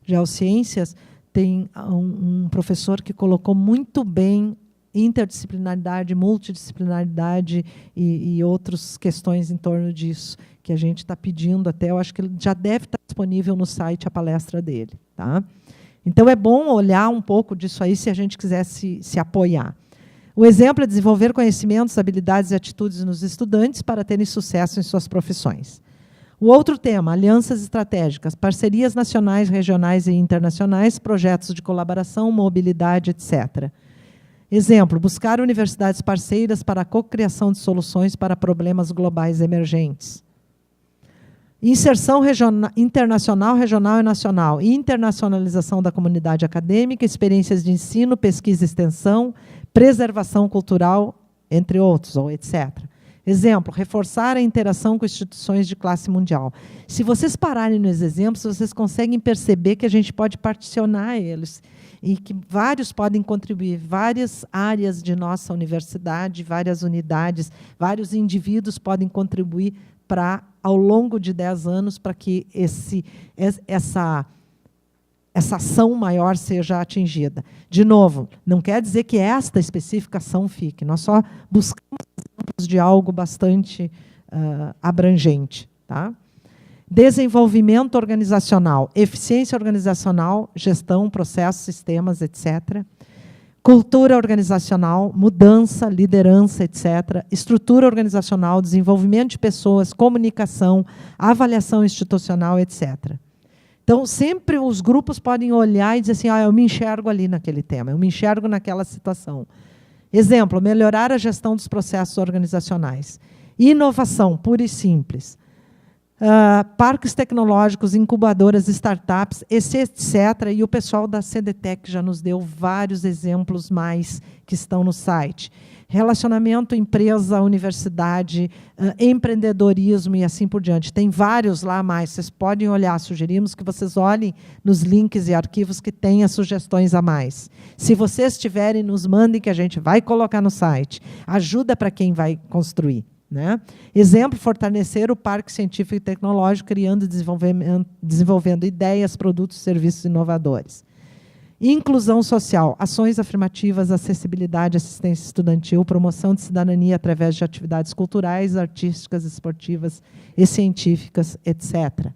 Geociências. Tem um professor que colocou muito bem interdisciplinaridade, multidisciplinaridade e outras questões em torno disso, que a gente está pedindo até, eu acho que ele já deve estar disponível no site a palestra dele. Tá? Então, é bom olhar um pouco disso aí, se a gente quiser se apoiar. O exemplo é desenvolver conhecimentos, habilidades e atitudes nos estudantes para terem sucesso em suas profissões. O outro tema, alianças estratégicas, parcerias nacionais, regionais e internacionais, projetos de colaboração, mobilidade, etc. Exemplo, buscar universidades parceiras para a cocriação de soluções para problemas globais emergentes. Inserção internacional, regional e nacional. Internacionalização da comunidade acadêmica, experiências de ensino, pesquisa e extensão, preservação cultural, entre outros, ou etc. Exemplo, reforçar a interação com instituições de classe mundial. Se vocês pararem nos exemplos, vocês conseguem perceber que a gente pode particionar eles e que vários podem contribuir, várias áreas de nossa universidade, várias unidades, vários indivíduos podem contribuir para, ao longo de 10 anos, para que essa ação maior seja atingida. De novo, não quer dizer que esta específica ação fique, nós só buscamos exemplos de algo bastante abrangente. Tá? Desenvolvimento organizacional, eficiência organizacional, gestão, processos, sistemas, etc. Cultura organizacional, mudança, liderança, etc. Estrutura organizacional, desenvolvimento de pessoas, comunicação, avaliação institucional, etc. Então, sempre os grupos podem olhar e dizer assim, eu me enxergo ali naquele tema, eu me enxergo naquela situação. Exemplo, melhorar a gestão dos processos organizacionais. Inovação, pura e simples. Parques tecnológicos, incubadoras, startups, etc. E o pessoal da CDTEC já nos deu vários exemplos mais que estão no site. Relacionamento empresa-universidade, empreendedorismo e assim por diante. Tem vários lá a mais, vocês podem olhar, sugerimos que vocês olhem nos links e arquivos que têm as sugestões a mais. Se vocês tiverem, nos mandem que a gente vai colocar no site. Ajuda para quem vai construir. Né? Exemplo, fortalecer o parque científico e tecnológico, criando e desenvolvendo ideias, produtos e serviços inovadores. Inclusão social, ações afirmativas, acessibilidade, assistência estudantil, promoção de cidadania através de atividades culturais, artísticas, esportivas e científicas, etc.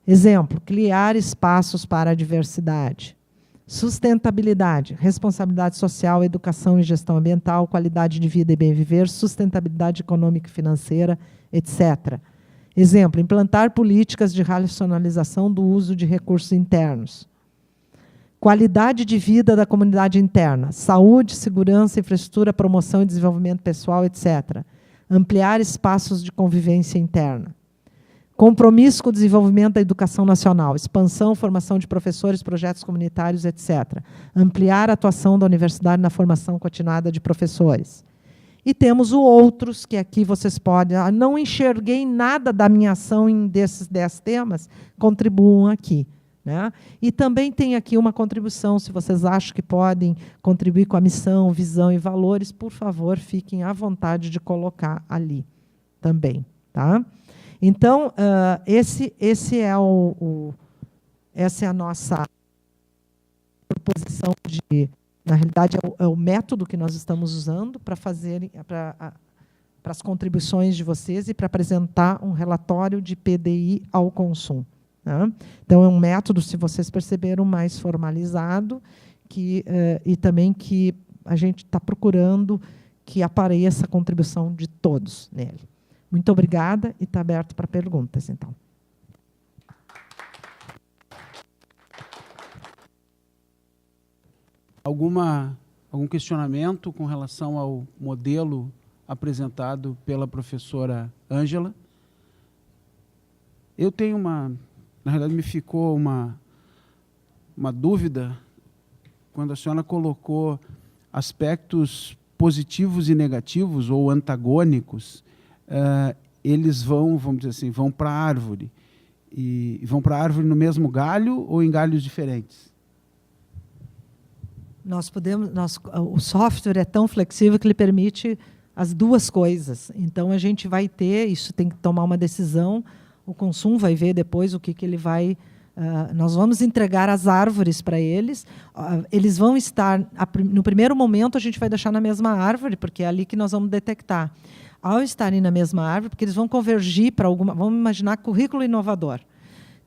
Exemplo, criar espaços para a diversidade. Sustentabilidade, responsabilidade social, educação e gestão ambiental, qualidade de vida e bem viver, sustentabilidade econômica e financeira, etc. Exemplo, implantar políticas de racionalização do uso de recursos internos. Qualidade de vida da comunidade interna, saúde, segurança, infraestrutura, promoção e desenvolvimento pessoal, etc. Ampliar espaços de convivência interna. Compromisso com o desenvolvimento da educação nacional, expansão, formação de professores, projetos comunitários, etc. Ampliar a atuação da universidade na formação continuada de professores. E temos o outros, que aqui vocês podem... não enxerguei nada da minha ação desses 10 temas, contribuam aqui. Né? E também tem aqui uma contribuição, se vocês acham que podem contribuir com a missão, visão e valores, por favor, fiquem à vontade de colocar ali também. Tá? Então, essa é a nossa proposição de, na realidade, é o método que nós estamos usando para fazer para as contribuições de vocês e para apresentar um relatório de PDI ao consumo. Né? Então, é um método, se vocês perceberam, mais formalizado e também que a gente está procurando que apareça a contribuição de todos nele. Muito obrigada e está aberto para perguntas, então. Algum questionamento com relação ao modelo apresentado pela professora Ângela? Eu tenho na realidade, me ficou uma dúvida quando a senhora colocou aspectos positivos e negativos ou antagônicos. Eles vamos dizer assim, vão para a árvore. E vão para a árvore no mesmo galho ou em galhos diferentes? O software é tão flexível que ele permite as duas coisas. Então, a gente vai ter, isso tem que tomar uma decisão, o consumo vai ver depois o que ele vai... nós vamos entregar as árvores para eles. Eles vão estar... No primeiro momento, a gente vai deixar na mesma árvore, porque é ali que nós vamos detectar. Ao estarem na mesma árvore, porque eles vão convergir para alguma... Vamos imaginar currículo inovador.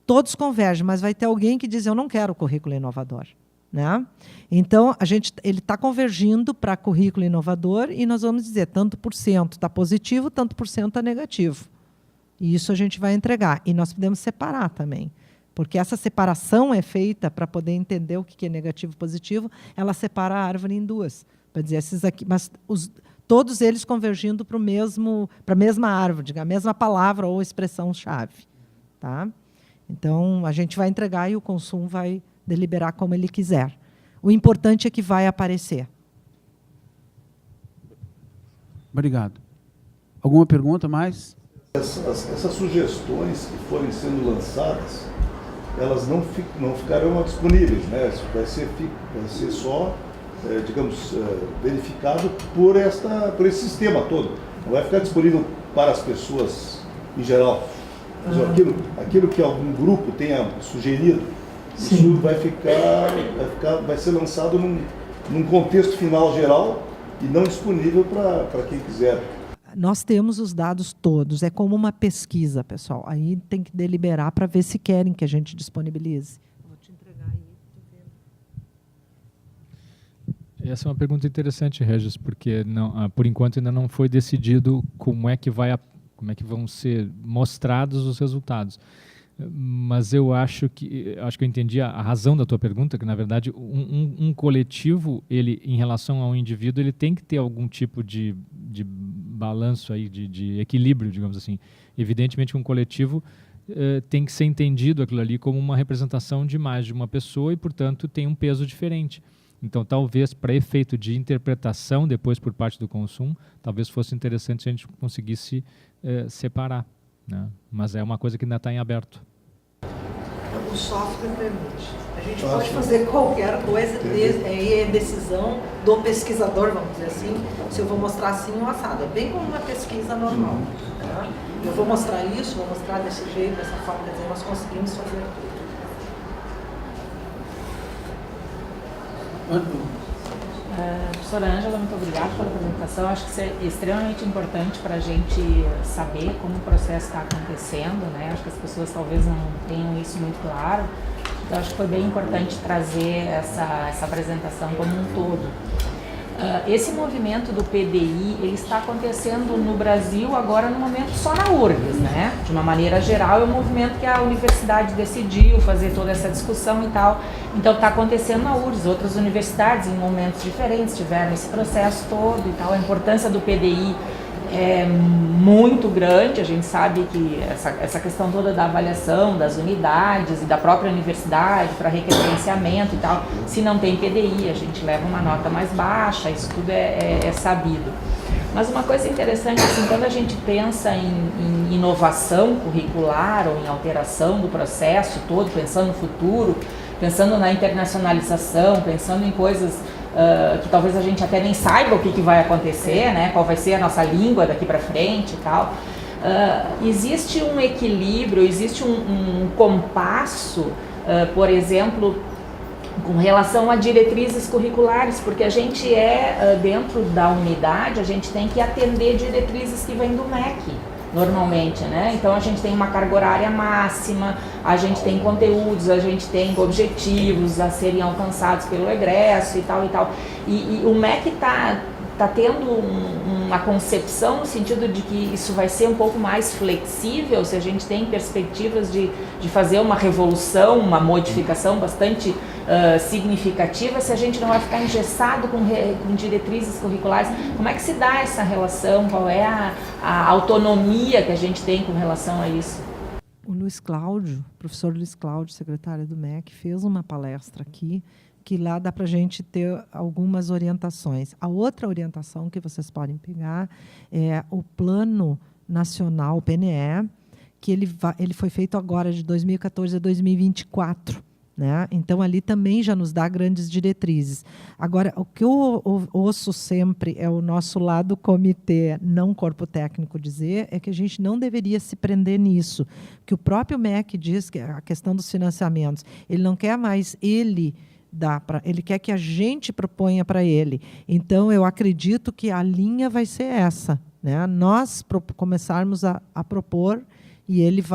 Todos convergem, mas vai ter alguém que diz, eu não quero currículo inovador. Né? Então, ele está convergindo para currículo inovador e nós vamos dizer, tanto por cento está positivo, tanto por cento está negativo. E isso a gente vai entregar. E nós podemos separar também. Porque essa separação é feita para poder entender o que é negativo e positivo, ela separa a árvore em duas. Para dizer, esses aqui, mas todos eles convergindo para a mesma árvore, a mesma palavra ou expressão-chave. Tá? Então, a gente vai entregar e o consumo vai deliberar como ele quiser. O importante é que vai aparecer. Obrigado. Alguma pergunta mais? Essas sugestões que forem sendo lançadas, elas não ficarão disponíveis, né? Vai ser só, digamos, verificado por esse sistema todo. Não vai ficar disponível para as pessoas em geral. Aquilo que algum grupo tenha sugerido, Sim. isso vai ser lançado num contexto final geral e não disponível para quem quiser. Nós temos os dados todos, é como uma pesquisa, pessoal. Aí tem que deliberar para ver se querem que a gente disponibilize. Vou te entregar aí. Essa é uma pergunta interessante, Regis, porque por enquanto ainda não foi decidido como é que vão ser mostrados os resultados. Mas eu acho que eu entendi a razão da tua pergunta, que na verdade um coletivo, ele em relação ao indivíduo, ele tem que ter algum tipo de balanço aí, de equilíbrio, digamos assim. Evidentemente que um coletivo tem que ser entendido aquilo ali como uma representação de mais de uma pessoa e, portanto, tem um peso diferente. Então, talvez, para efeito de interpretação depois por parte do consumo, talvez fosse interessante se a gente conseguisse separar, né? Mas é uma coisa que ainda está em aberto. O software permite. A gente pode fazer qualquer coisa, é decisão do pesquisador, vamos dizer assim, se eu vou mostrar assim ou assado. É bem como uma pesquisa normal. Tá? Eu vou mostrar isso, vou mostrar desse jeito, dessa forma, quer dizer, nós conseguimos fazer tudo. Professora Ângela, muito obrigada pela apresentação. Acho que isso é extremamente importante para a gente saber como o processo está acontecendo, né? Acho que as pessoas talvez não tenham isso muito claro. Então, acho que foi bem importante trazer essa apresentação como um todo. Esse movimento do PDI, ele está acontecendo no Brasil agora no momento só na URGS, né? De uma maneira geral, é um movimento que a universidade decidiu fazer toda essa discussão e tal. Então está acontecendo na URGS, outras universidades em momentos diferentes tiveram esse processo todo e tal. A importância do PDI é muito grande, a gente sabe que essa questão toda da avaliação das unidades e da própria universidade para requerenciamento e tal, se não tem PDI, a gente leva uma nota mais baixa, isso tudo é sabido. Mas uma coisa interessante, assim, quando a gente pensa em inovação curricular ou em alteração do processo todo, pensando no futuro, pensando na internacionalização, pensando em coisas que talvez a gente até nem saiba o que vai acontecer, né? Qual vai ser a nossa língua daqui para frente e tal. Existe um equilíbrio, existe um compasso, por exemplo, com relação a diretrizes curriculares, porque a gente dentro da unidade, a gente tem que atender diretrizes que vêm do MEC, normalmente, né? Então a gente tem uma carga horária máxima, a gente tem conteúdos, a gente tem objetivos a serem alcançados pelo egresso e tal e tal. E o MEC está tendo uma concepção no sentido de que isso vai ser um pouco mais flexível, se a gente tem perspectivas de fazer uma revolução, uma modificação bastante significativa, se a gente não vai ficar engessado com diretrizes curriculares. Como é que se dá essa relação? Qual é a autonomia que a gente tem com relação a isso? O Luiz Cláudio, professor Luiz Cláudio, secretário do MEC, fez uma palestra aqui, que lá dá para a gente ter algumas orientações. A outra orientação que vocês podem pegar é o Plano Nacional, o PNE, que ele foi feito agora de 2014 a 2024. Né? Então, ali também já nos dá grandes diretrizes. Agora, o que eu ouço sempre é o nosso lado comitê, não corpo técnico, dizer é que a gente não deveria se prender nisso, que o próprio MEC diz que a questão dos financiamentos, ele não quer mais ele quer que a gente proponha para ele. Então, eu acredito que a linha vai ser essa, né? Nós começarmos a propor, e eles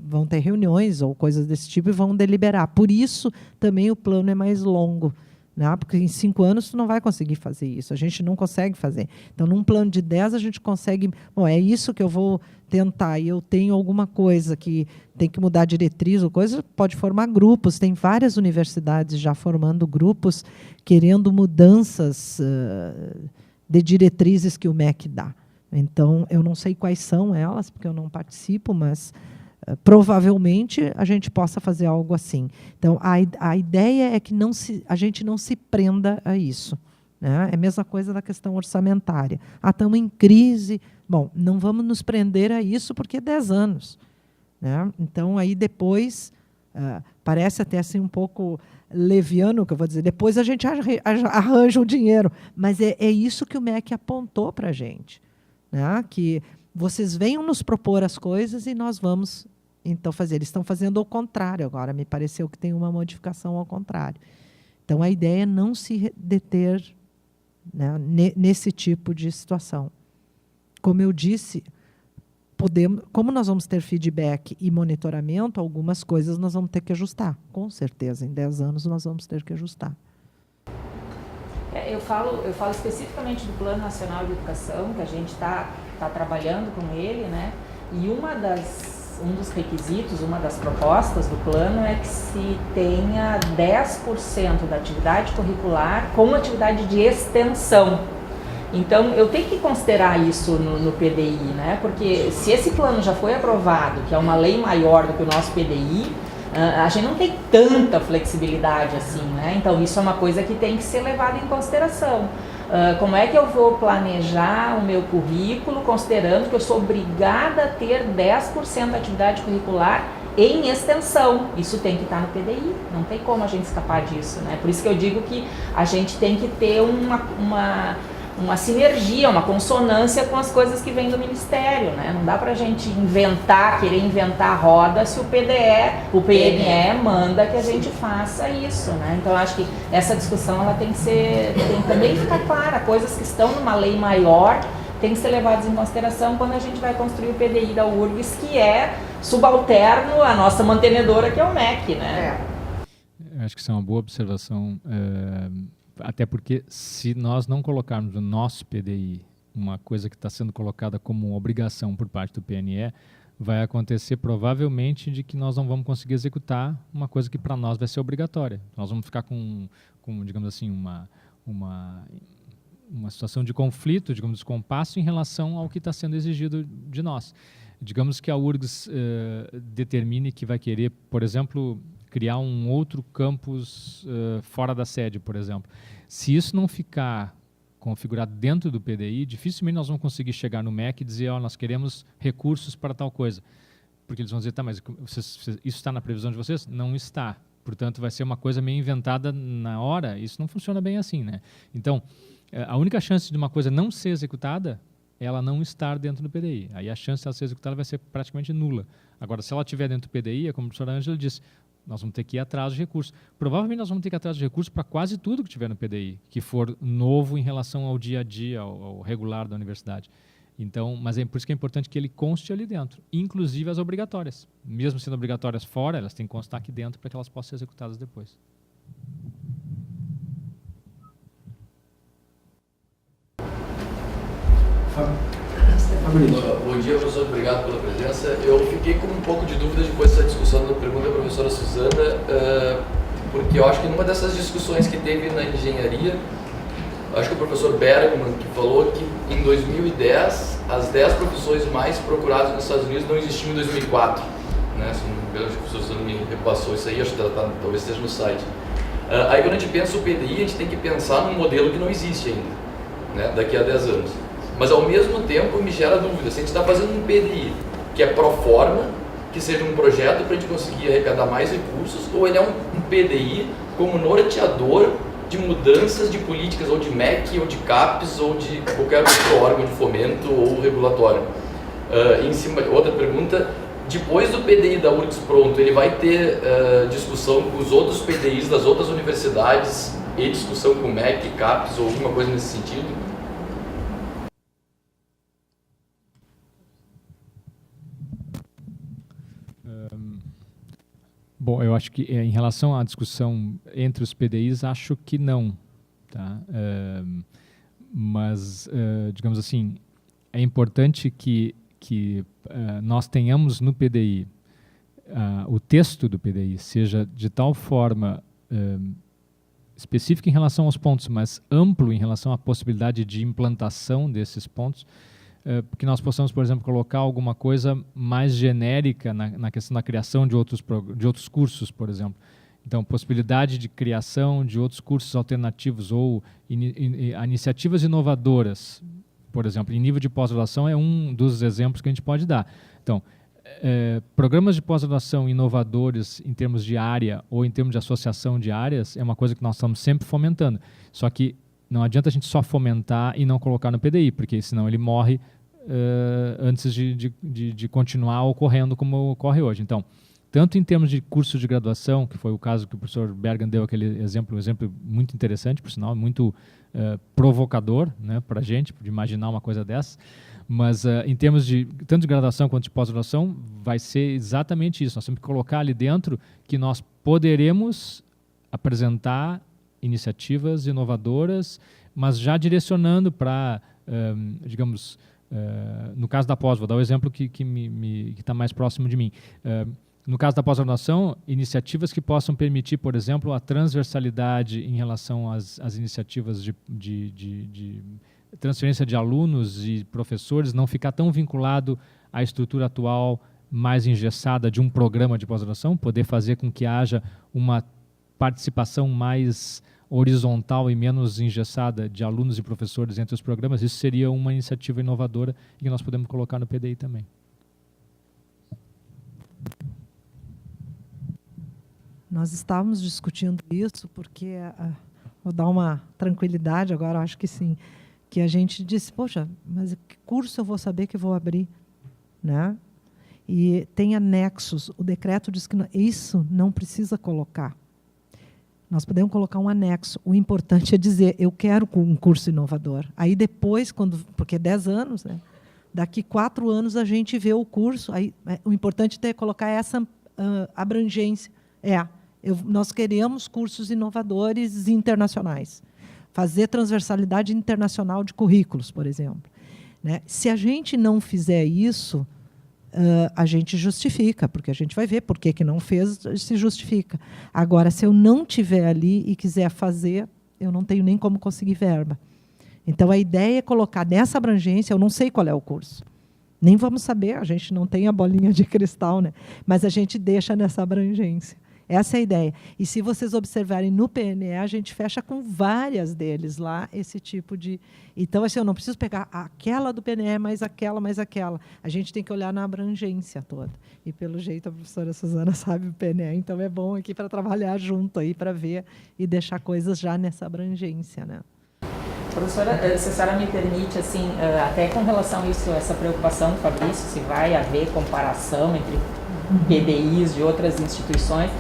vão ter reuniões ou coisas desse tipo e vão deliberar. Por isso, também o plano é mais longo, né? Porque em 5 anos tu não vai conseguir fazer isso, a gente não consegue fazer. Então, num plano de 10, a gente consegue, bom, é isso que eu vou tentar, e eu tenho alguma coisa que tem que mudar a diretriz ou coisa, pode formar grupos, tem várias universidades já formando grupos, querendo mudanças de diretrizes que o MEC dá. Então, eu não sei quais são elas, porque eu não participo, mas provavelmente a gente possa fazer algo assim. Então, a ideia é que a gente não se prenda a isso, né? É a mesma coisa da questão orçamentária. Estamos em crise. Bom, não vamos nos prender a isso porque é 10 anos. Né? Então, aí depois, parece até assim um pouco leviano, que eu vou dizer, depois a gente arranja o dinheiro. Mas é isso que o MEC apontou para a gente. Né? Que vocês venham nos propor as coisas e nós vamos, então, fazer. Eles estão fazendo ao contrário agora, me pareceu que tem uma modificação ao contrário. Então, a ideia é não se deter, né, nesse tipo de situação. Como eu disse, como nós vamos ter feedback e monitoramento, algumas coisas nós vamos ter que ajustar. Com certeza, em 10 anos nós vamos ter que ajustar. Eu falo especificamente do Plano Nacional de Educação, que a gente está trabalhando com ele, né? E um dos requisitos, uma das propostas do plano é que se tenha 10% da atividade curricular como atividade de extensão. Então, eu tenho que considerar isso no PDI, né? Porque se esse plano já foi aprovado, que é uma lei maior do que o nosso PDI, a gente não tem tanta flexibilidade assim, né? Então, isso é uma coisa que tem que ser levada em consideração. Como é que eu vou planejar o meu currículo, considerando que eu sou obrigada a ter 10% da atividade curricular em extensão? Isso tem que estar no PDI, não tem como a gente escapar disso, né? Por isso que eu digo que a gente tem que ter uma sinergia, uma consonância com as coisas que vêm do Ministério, né? Não dá para a gente querer inventar a roda se o PNE manda que a gente faça isso, né? Então, eu acho que essa discussão ela tem que também ficar clara. Coisas que estão numa lei maior têm que ser levadas em consideração quando a gente vai construir o PDI da URGS, que é subalterno à nossa mantenedora, que é o MEC, né? Eu acho que isso é uma boa observação. Até porque, se nós não colocarmos no nosso PDI uma coisa que está sendo colocada como obrigação por parte do PNE, vai acontecer provavelmente de que nós não vamos conseguir executar uma coisa que para nós vai ser obrigatória. Nós vamos ficar com digamos assim, uma situação de conflito, digamos, descompasso em relação ao que está sendo exigido de nós. Digamos que a URGS determine que vai querer, por exemplo, criar um outro campus fora da sede, por exemplo. Se isso não ficar configurado dentro do PDI, dificilmente nós vamos conseguir chegar no MEC e dizer, nós queremos recursos para tal coisa. Porque eles vão dizer, tá, mas isso está na previsão de vocês? Não está. Portanto, vai ser uma coisa meio inventada na hora. Isso não funciona bem assim, né? Então, a única chance de uma coisa não ser executada é ela não estar dentro do PDI. Aí a chance de ela ser executada vai ser praticamente nula. Agora, se ela estiver dentro do PDI, como a professora Ângela disse, nós vamos ter que ir atrás de recursos. Provavelmente nós vamos ter que ir atrás de recursos para quase tudo que tiver no PDI, que for novo em relação ao dia a dia, ao regular da universidade. Então, mas é por isso que é importante que ele conste ali dentro, inclusive as obrigatórias. Mesmo sendo obrigatórias fora, elas têm que constar aqui dentro para que elas possam ser executadas depois. Bom dia, professor. Obrigado pela presença. Eu fiquei com um pouco de dúvida depois dessa discussão da pergunta da professora Suzana, porque eu acho que numa dessas discussões que teve na engenharia, acho que o professor Bergman que falou que em 2010 as 10 profissões mais procuradas nos Estados Unidos não existiam em 2004. Né? Se não me engano, acho que o professor Suzana me repassou isso aí, acho que talvez esteja no site. Aí quando a gente pensa o PDI, a gente tem que pensar num modelo que não existe ainda, né? Daqui a 10 anos. Mas, ao mesmo tempo, me gera dúvida. Se a gente está fazendo um PDI que é pro forma, que seja um projeto para a gente conseguir arrecadar mais recursos, ou ele é um PDI como norteador de mudanças de políticas, ou de MEC, ou de CAPES, ou de qualquer outro órgão de fomento ou regulatório. Em cima, outra pergunta, depois do PDI da URGS pronto, ele vai ter discussão com os outros PDIs das outras universidades e discussão com o MEC, CAPES, ou alguma coisa nesse sentido? Bom, eu acho que em relação à discussão entre os PDIs, acho que não. Tá? Mas, digamos assim, é importante que nós tenhamos no PDI, o texto do PDI seja de tal forma específico em relação aos pontos, mas amplo em relação à possibilidade de implantação desses pontos, que nós possamos, por exemplo, colocar alguma coisa mais genérica na questão da criação de outros cursos, por exemplo. Então, possibilidade de criação de outros cursos alternativos ou iniciativas inovadoras, por exemplo, em nível de pós-graduação é um dos exemplos que a gente pode dar. Então, programas de pós-graduação inovadores em termos de área ou em termos de associação de áreas é uma coisa que nós estamos sempre fomentando. Só que não adianta a gente só fomentar e não colocar no PDI, porque senão ele morre antes de continuar ocorrendo como ocorre hoje. Então, tanto em termos de curso de graduação, que foi o caso que o professor Bergan deu aquele exemplo, um exemplo muito interessante, por sinal, muito provocador, né, para a gente, de imaginar uma coisa dessa, mas em termos de tanto de graduação quanto de pós-graduação, vai ser exatamente isso. Nós temos que colocar ali dentro que nós poderemos apresentar iniciativas inovadoras, mas já direcionando para, digamos, no caso da pós, vou dar o exemplo que está mais próximo de mim. No caso da pós-graduação, iniciativas que possam permitir, por exemplo, a transversalidade em relação às iniciativas de transferência de alunos e professores, não ficar tão vinculado à estrutura atual mais engessada de um programa de pós-graduação, poder fazer com que haja uma participação mais horizontal e menos engessada de alunos e professores entre os programas. Isso seria uma iniciativa inovadora e que nós podemos colocar no PDI também. Nós estávamos discutindo isso porque, vou dar uma tranquilidade agora, acho que sim, que a gente disse, poxa, mas que curso eu vou saber que vou abrir? Né? E tem anexos, o decreto diz que isso não precisa colocar. Nós podemos colocar um anexo, o importante é dizer, eu quero um curso inovador. Aí depois, porque é 10 anos, né? Daqui 4 anos a gente vê o curso, aí, o importante é colocar essa abrangência. Nós queremos cursos inovadores internacionais. Fazer transversalidade internacional de currículos, por exemplo. Né? Se a gente não fizer isso, a gente justifica, porque a gente vai ver por que não fez, se justifica. Agora, se eu não tiver ali e quiser fazer, eu não tenho nem como conseguir verba. Então, a ideia é colocar nessa abrangência, eu não sei qual é o curso. Nem vamos saber, a gente não tem a bolinha de cristal, né? Mas a gente deixa nessa abrangência. Essa é a ideia. E se vocês observarem no PNE, a gente fecha com várias deles lá, esse tipo de... Então, assim, eu não preciso pegar aquela do PNE, mais aquela, mais aquela. A gente tem que olhar na abrangência toda. E, pelo jeito, a professora Suzana sabe o PNE, então é bom aqui para trabalhar junto, aí para ver e deixar coisas já nessa abrangência, né? Professora, se a senhora me permite, assim, até com relação a isso, essa preocupação do Fabrício, se vai haver comparação entre PDIs de outras instituições,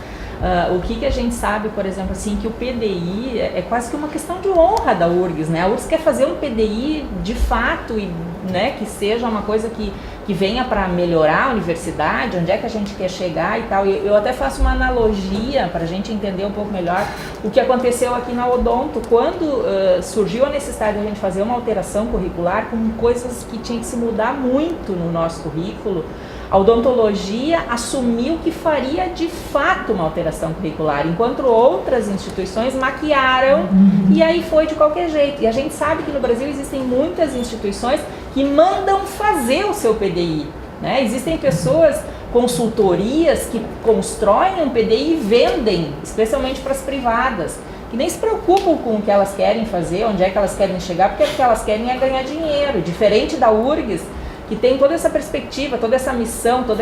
o que a gente sabe, por exemplo, assim, que o PDI é quase que uma questão de honra da URGS, né? A URGS quer fazer um PDI de fato, e, né, que seja uma coisa que venha para melhorar a universidade, onde é que a gente quer chegar e tal. E eu até faço uma analogia para a gente entender um pouco melhor o que aconteceu aqui na Odonto, quando surgiu a necessidade de a gente fazer uma alteração curricular com coisas que tinham que se mudar muito no nosso currículo. A odontologia assumiu que faria de fato uma alteração curricular, enquanto outras instituições maquiaram e aí foi de qualquer jeito. E a gente sabe que no Brasil existem muitas instituições que mandam fazer o seu PDI, né? Existem pessoas, consultorias que constroem um PDI e vendem, especialmente para as privadas, que nem se preocupam com o que elas querem fazer, onde é que elas querem chegar, porque o que elas querem é ganhar dinheiro, diferente da URGS, que tem toda essa perspectiva, toda essa missão, todo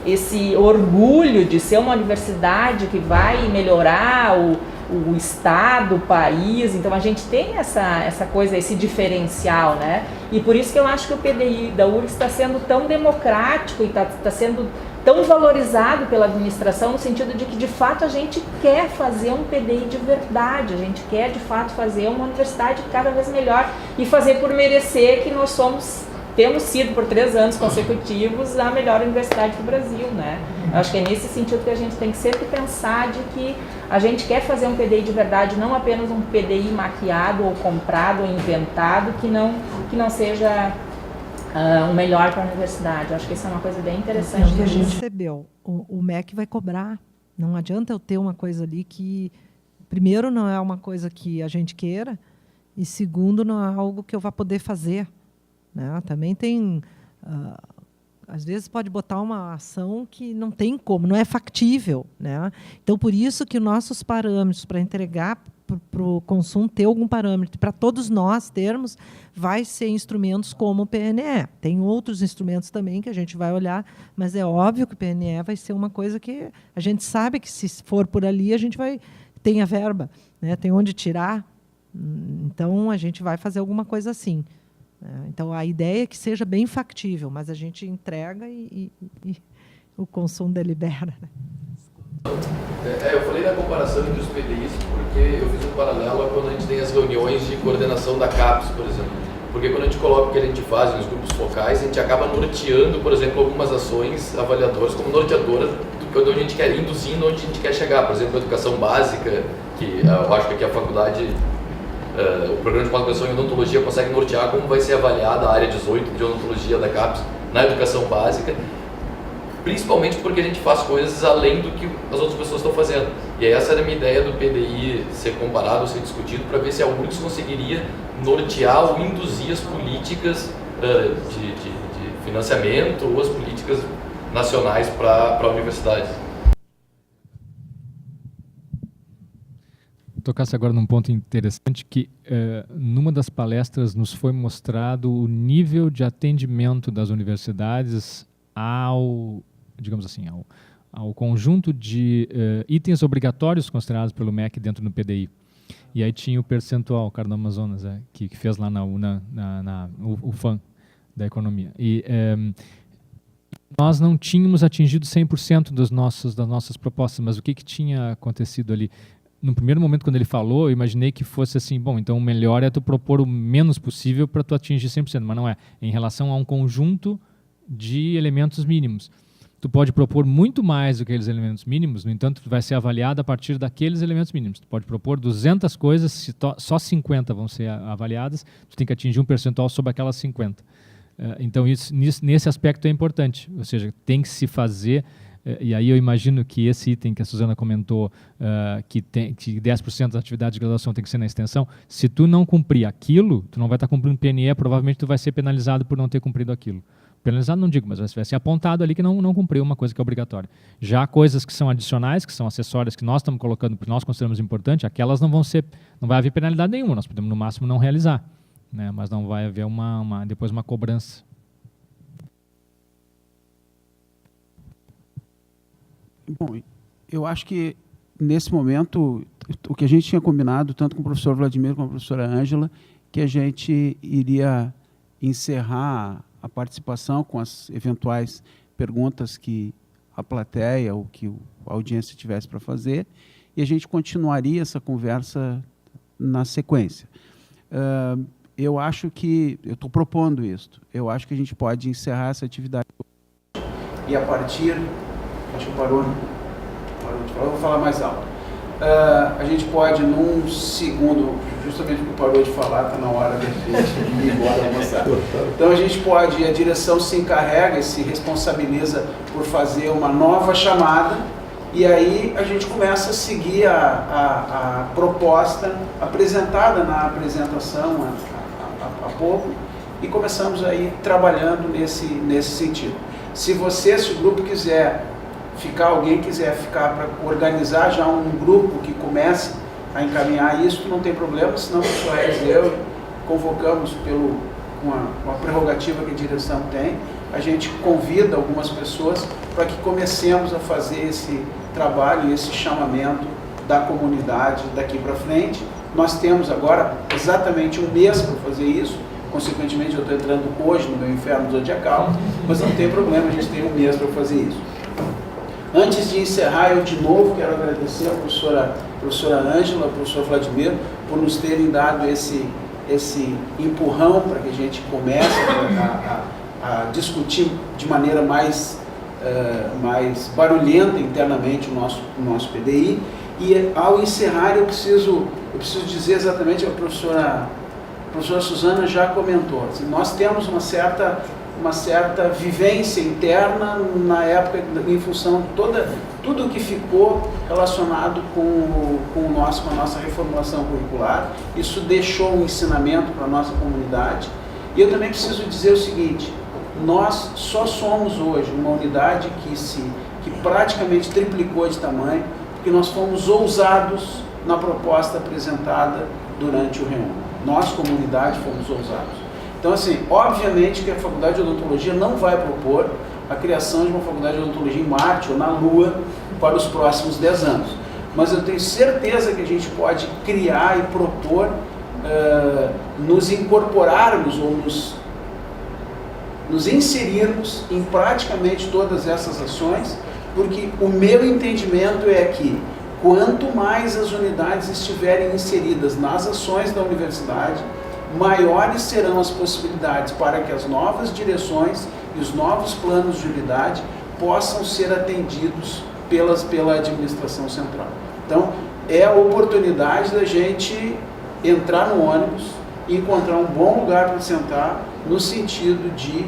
esse orgulho de ser uma universidade que vai melhorar o estado, o país. Então a gente tem essa coisa, esse diferencial, né? E por isso que eu acho que o PDI da URGS está sendo tão democrático e está sendo tão valorizado pela administração, no sentido de que de fato a gente quer fazer um PDI de verdade, a gente quer de fato fazer uma universidade cada vez melhor e fazer por merecer que nós temos sido por 3 anos consecutivos a melhor universidade do Brasil, né? Eu acho que é nesse sentido que a gente tem que sempre pensar de que a gente quer fazer um PDI de verdade, não apenas um PDI maquiado ou comprado ou inventado, que não seja o melhor para a universidade. Eu acho que isso é uma coisa bem interessante. Que a gente percebeu. O MEC vai cobrar. Não adianta eu ter uma coisa ali que, primeiro, não é uma coisa que a gente queira, e segundo, não é algo que eu vá poder fazer. Né? Também tem às vezes pode botar uma ação que não tem como, não é factível, né? Então, por isso que nossos parâmetros para entregar para o consumo, ter algum parâmetro, para todos nós termos, vai ser instrumentos como o PNE. Tem outros instrumentos também que a gente vai olhar, mas é óbvio que o PNE vai ser uma coisa que a gente sabe que, se for por ali, a gente tem a verba, né? Tem onde tirar, então a gente vai fazer alguma coisa assim. Então, a ideia é que seja bem factível, mas a gente entrega e o consumo delibera. Eu falei da comparação entre os PDIs porque eu fiz um paralelo a quando a gente tem as reuniões de coordenação da CAPES, por exemplo. Porque quando a gente coloca o que a gente faz nos grupos focais, a gente acaba norteando, por exemplo, algumas ações avaliadoras como norteadora do onde a gente quer, induzindo onde a gente quer chegar. Por exemplo, a educação básica, que eu acho que aqui a faculdade... o programa de pós-graduação em odontologia consegue nortear como vai ser avaliada a área 18 de odontologia da CAPES na educação básica, principalmente porque a gente faz coisas além do que as outras pessoas estão fazendo. E aí essa era a minha ideia do PDI ser comparado, ser discutido, para ver se a URGS conseguiria nortear ou induzir as políticas de financiamento ou as políticas nacionais para a universidade. Tocasse agora num ponto interessante que numa das palestras nos foi mostrado o nível de atendimento das universidades ao, digamos assim, ao conjunto de itens obrigatórios considerados pelo MEC dentro do PDI. E aí tinha o percentual, o cara do Amazonas, que fez lá na UNA, o FAM da economia. E nós não tínhamos atingido 100% das nossas propostas, mas o que tinha acontecido ali? No primeiro momento, quando ele falou, eu imaginei que fosse assim, bom, então o melhor é tu propor o menos possível para tu atingir 100%, mas não é. Em relação a um conjunto de elementos mínimos. Tu pode propor muito mais do que aqueles elementos mínimos, no entanto, tu vai ser avaliado a partir daqueles elementos mínimos. Tu pode propor 200 coisas, se só 50 vão ser avaliadas, tu tem que atingir um percentual sobre aquelas 50. Então, nesse aspecto é importante, ou seja, tem que se fazer... E aí eu imagino que esse item que a Suzana comentou, que 10% das atividades de graduação tem que ser na extensão, se tu não cumprir aquilo, tu não vai estar cumprindo o PNE, provavelmente tu vai ser penalizado por não ter cumprido aquilo. Penalizado não digo, mas vai ser apontado ali que não cumpriu uma coisa que é obrigatória. Já coisas que são adicionais, que são acessórias, que nós estamos colocando, porque nós consideramos importante, aquelas não vai haver penalidade nenhuma, nós podemos no máximo não realizar, né? Mas não vai haver depois uma cobrança. Bom, eu acho que, nesse momento, o que a gente tinha combinado, tanto com o professor Vladimir como com a professora Ângela, que a gente iria encerrar a participação com as eventuais perguntas que a plateia ou que a audiência tivesse para fazer, e a gente continuaria essa conversa na sequência. Eu acho que, eu estou propondo isso, eu acho que a gente pode encerrar essa atividade. E a partir... Acho que parou de falar, eu vou falar mais alto. A gente pode, num segundo, justamente porque parou de falar, está na hora de ir embora almoçar. Então a gente pode, a direção se encarrega e se responsabiliza por fazer uma nova chamada, e aí a gente começa a seguir a proposta apresentada na apresentação há pouco, e começamos aí trabalhando nesse sentido. Se o grupo quiser alguém quiser ficar para organizar já um grupo que comece a encaminhar isso, não tem problema, senão o professor Regis e eu convocamos com a prerrogativa que a direção tem, a gente convida algumas pessoas para que comecemos a fazer esse trabalho e esse chamamento da comunidade daqui para frente. Nós temos agora exatamente um mês para fazer isso, consequentemente eu estou entrando hoje no meu inferno zodiacal, mas não tem problema, a gente tem um mês para fazer isso. Antes de encerrar, eu de novo quero agradecer à professora Ângela, ao professor Vladimir, por nos terem dado esse empurrão para que a gente comece a discutir de maneira mais barulhenta internamente o nosso PDI. E ao encerrar, eu preciso dizer exatamente, a professora Suzana já comentou, assim, nós temos uma certa vivência interna na época, em função de tudo que ficou relacionado com a nossa reformulação curricular. Isso deixou um ensinamento para a nossa comunidade. E eu também preciso dizer o seguinte, Nós só somos hoje uma unidade que praticamente triplicou de tamanho, porque nós fomos ousados na proposta apresentada durante o reúno. Nós, como unidade, fomos ousados. Então, assim, obviamente que a Faculdade de Odontologia não vai propor a criação de uma Faculdade de Odontologia em Marte ou na Lua para os próximos 10 anos. Mas eu tenho certeza que a gente pode criar e propor nos incorporarmos ou nos inserirmos em praticamente todas essas ações, porque o meu entendimento é que quanto mais as unidades estiverem inseridas nas ações da universidade, maiores serão as possibilidades para que as novas direções e os novos planos de unidade possam ser atendidos pela administração central. Então, é a oportunidade da gente entrar no ônibus e encontrar um bom lugar para sentar, no sentido de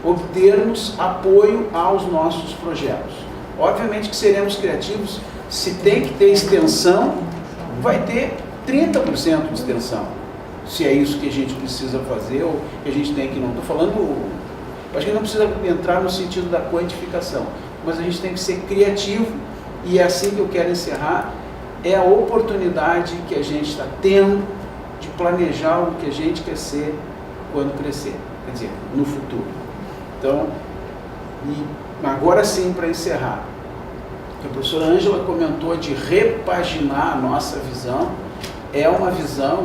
obtermos apoio aos nossos projetos. Obviamente que seremos criativos. Se tem que ter extensão, vai ter 30% de extensão. Se é isso que a gente precisa fazer ou que a gente tem que... Não estou falando... Acho que não precisa entrar no sentido da quantificação, mas a gente tem que ser criativo, e é assim que eu quero encerrar. É a oportunidade que a gente está tendo de planejar o que a gente quer ser quando crescer, quer dizer, no futuro. Então, e agora sim, para encerrar, a professora Ângela comentou de repaginar a nossa visão. É uma visão,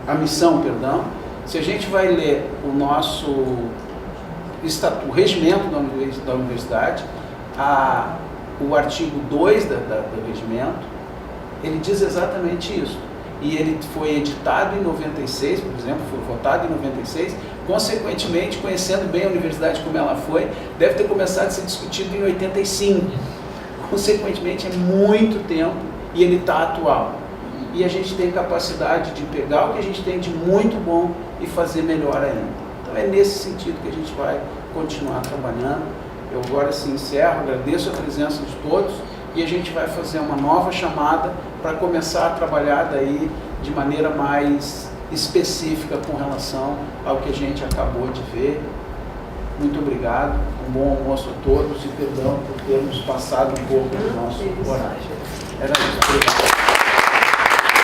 a missão, perdão. Se a gente vai ler o nosso o regimento da universidade, o artigo 2 do regimento, ele diz exatamente isso. E ele foi editado em 96, por exemplo, foi votado em 96, consequentemente, conhecendo bem a universidade como ela foi, deve ter começado a ser discutido em 85. Consequentemente, é muito tempo e ele está atual. E a gente tem capacidade de pegar o que a gente tem de muito bom e fazer melhor ainda. Então é nesse sentido que a gente vai continuar trabalhando. Eu agora sim encerro, agradeço a presença de todos e a gente vai fazer uma nova chamada para começar a trabalhar daí de maneira mais específica com relação ao que a gente acabou de ver. Muito obrigado, um bom almoço a todos e perdão por termos passado um pouco do nosso horário. Era isso, obrigado.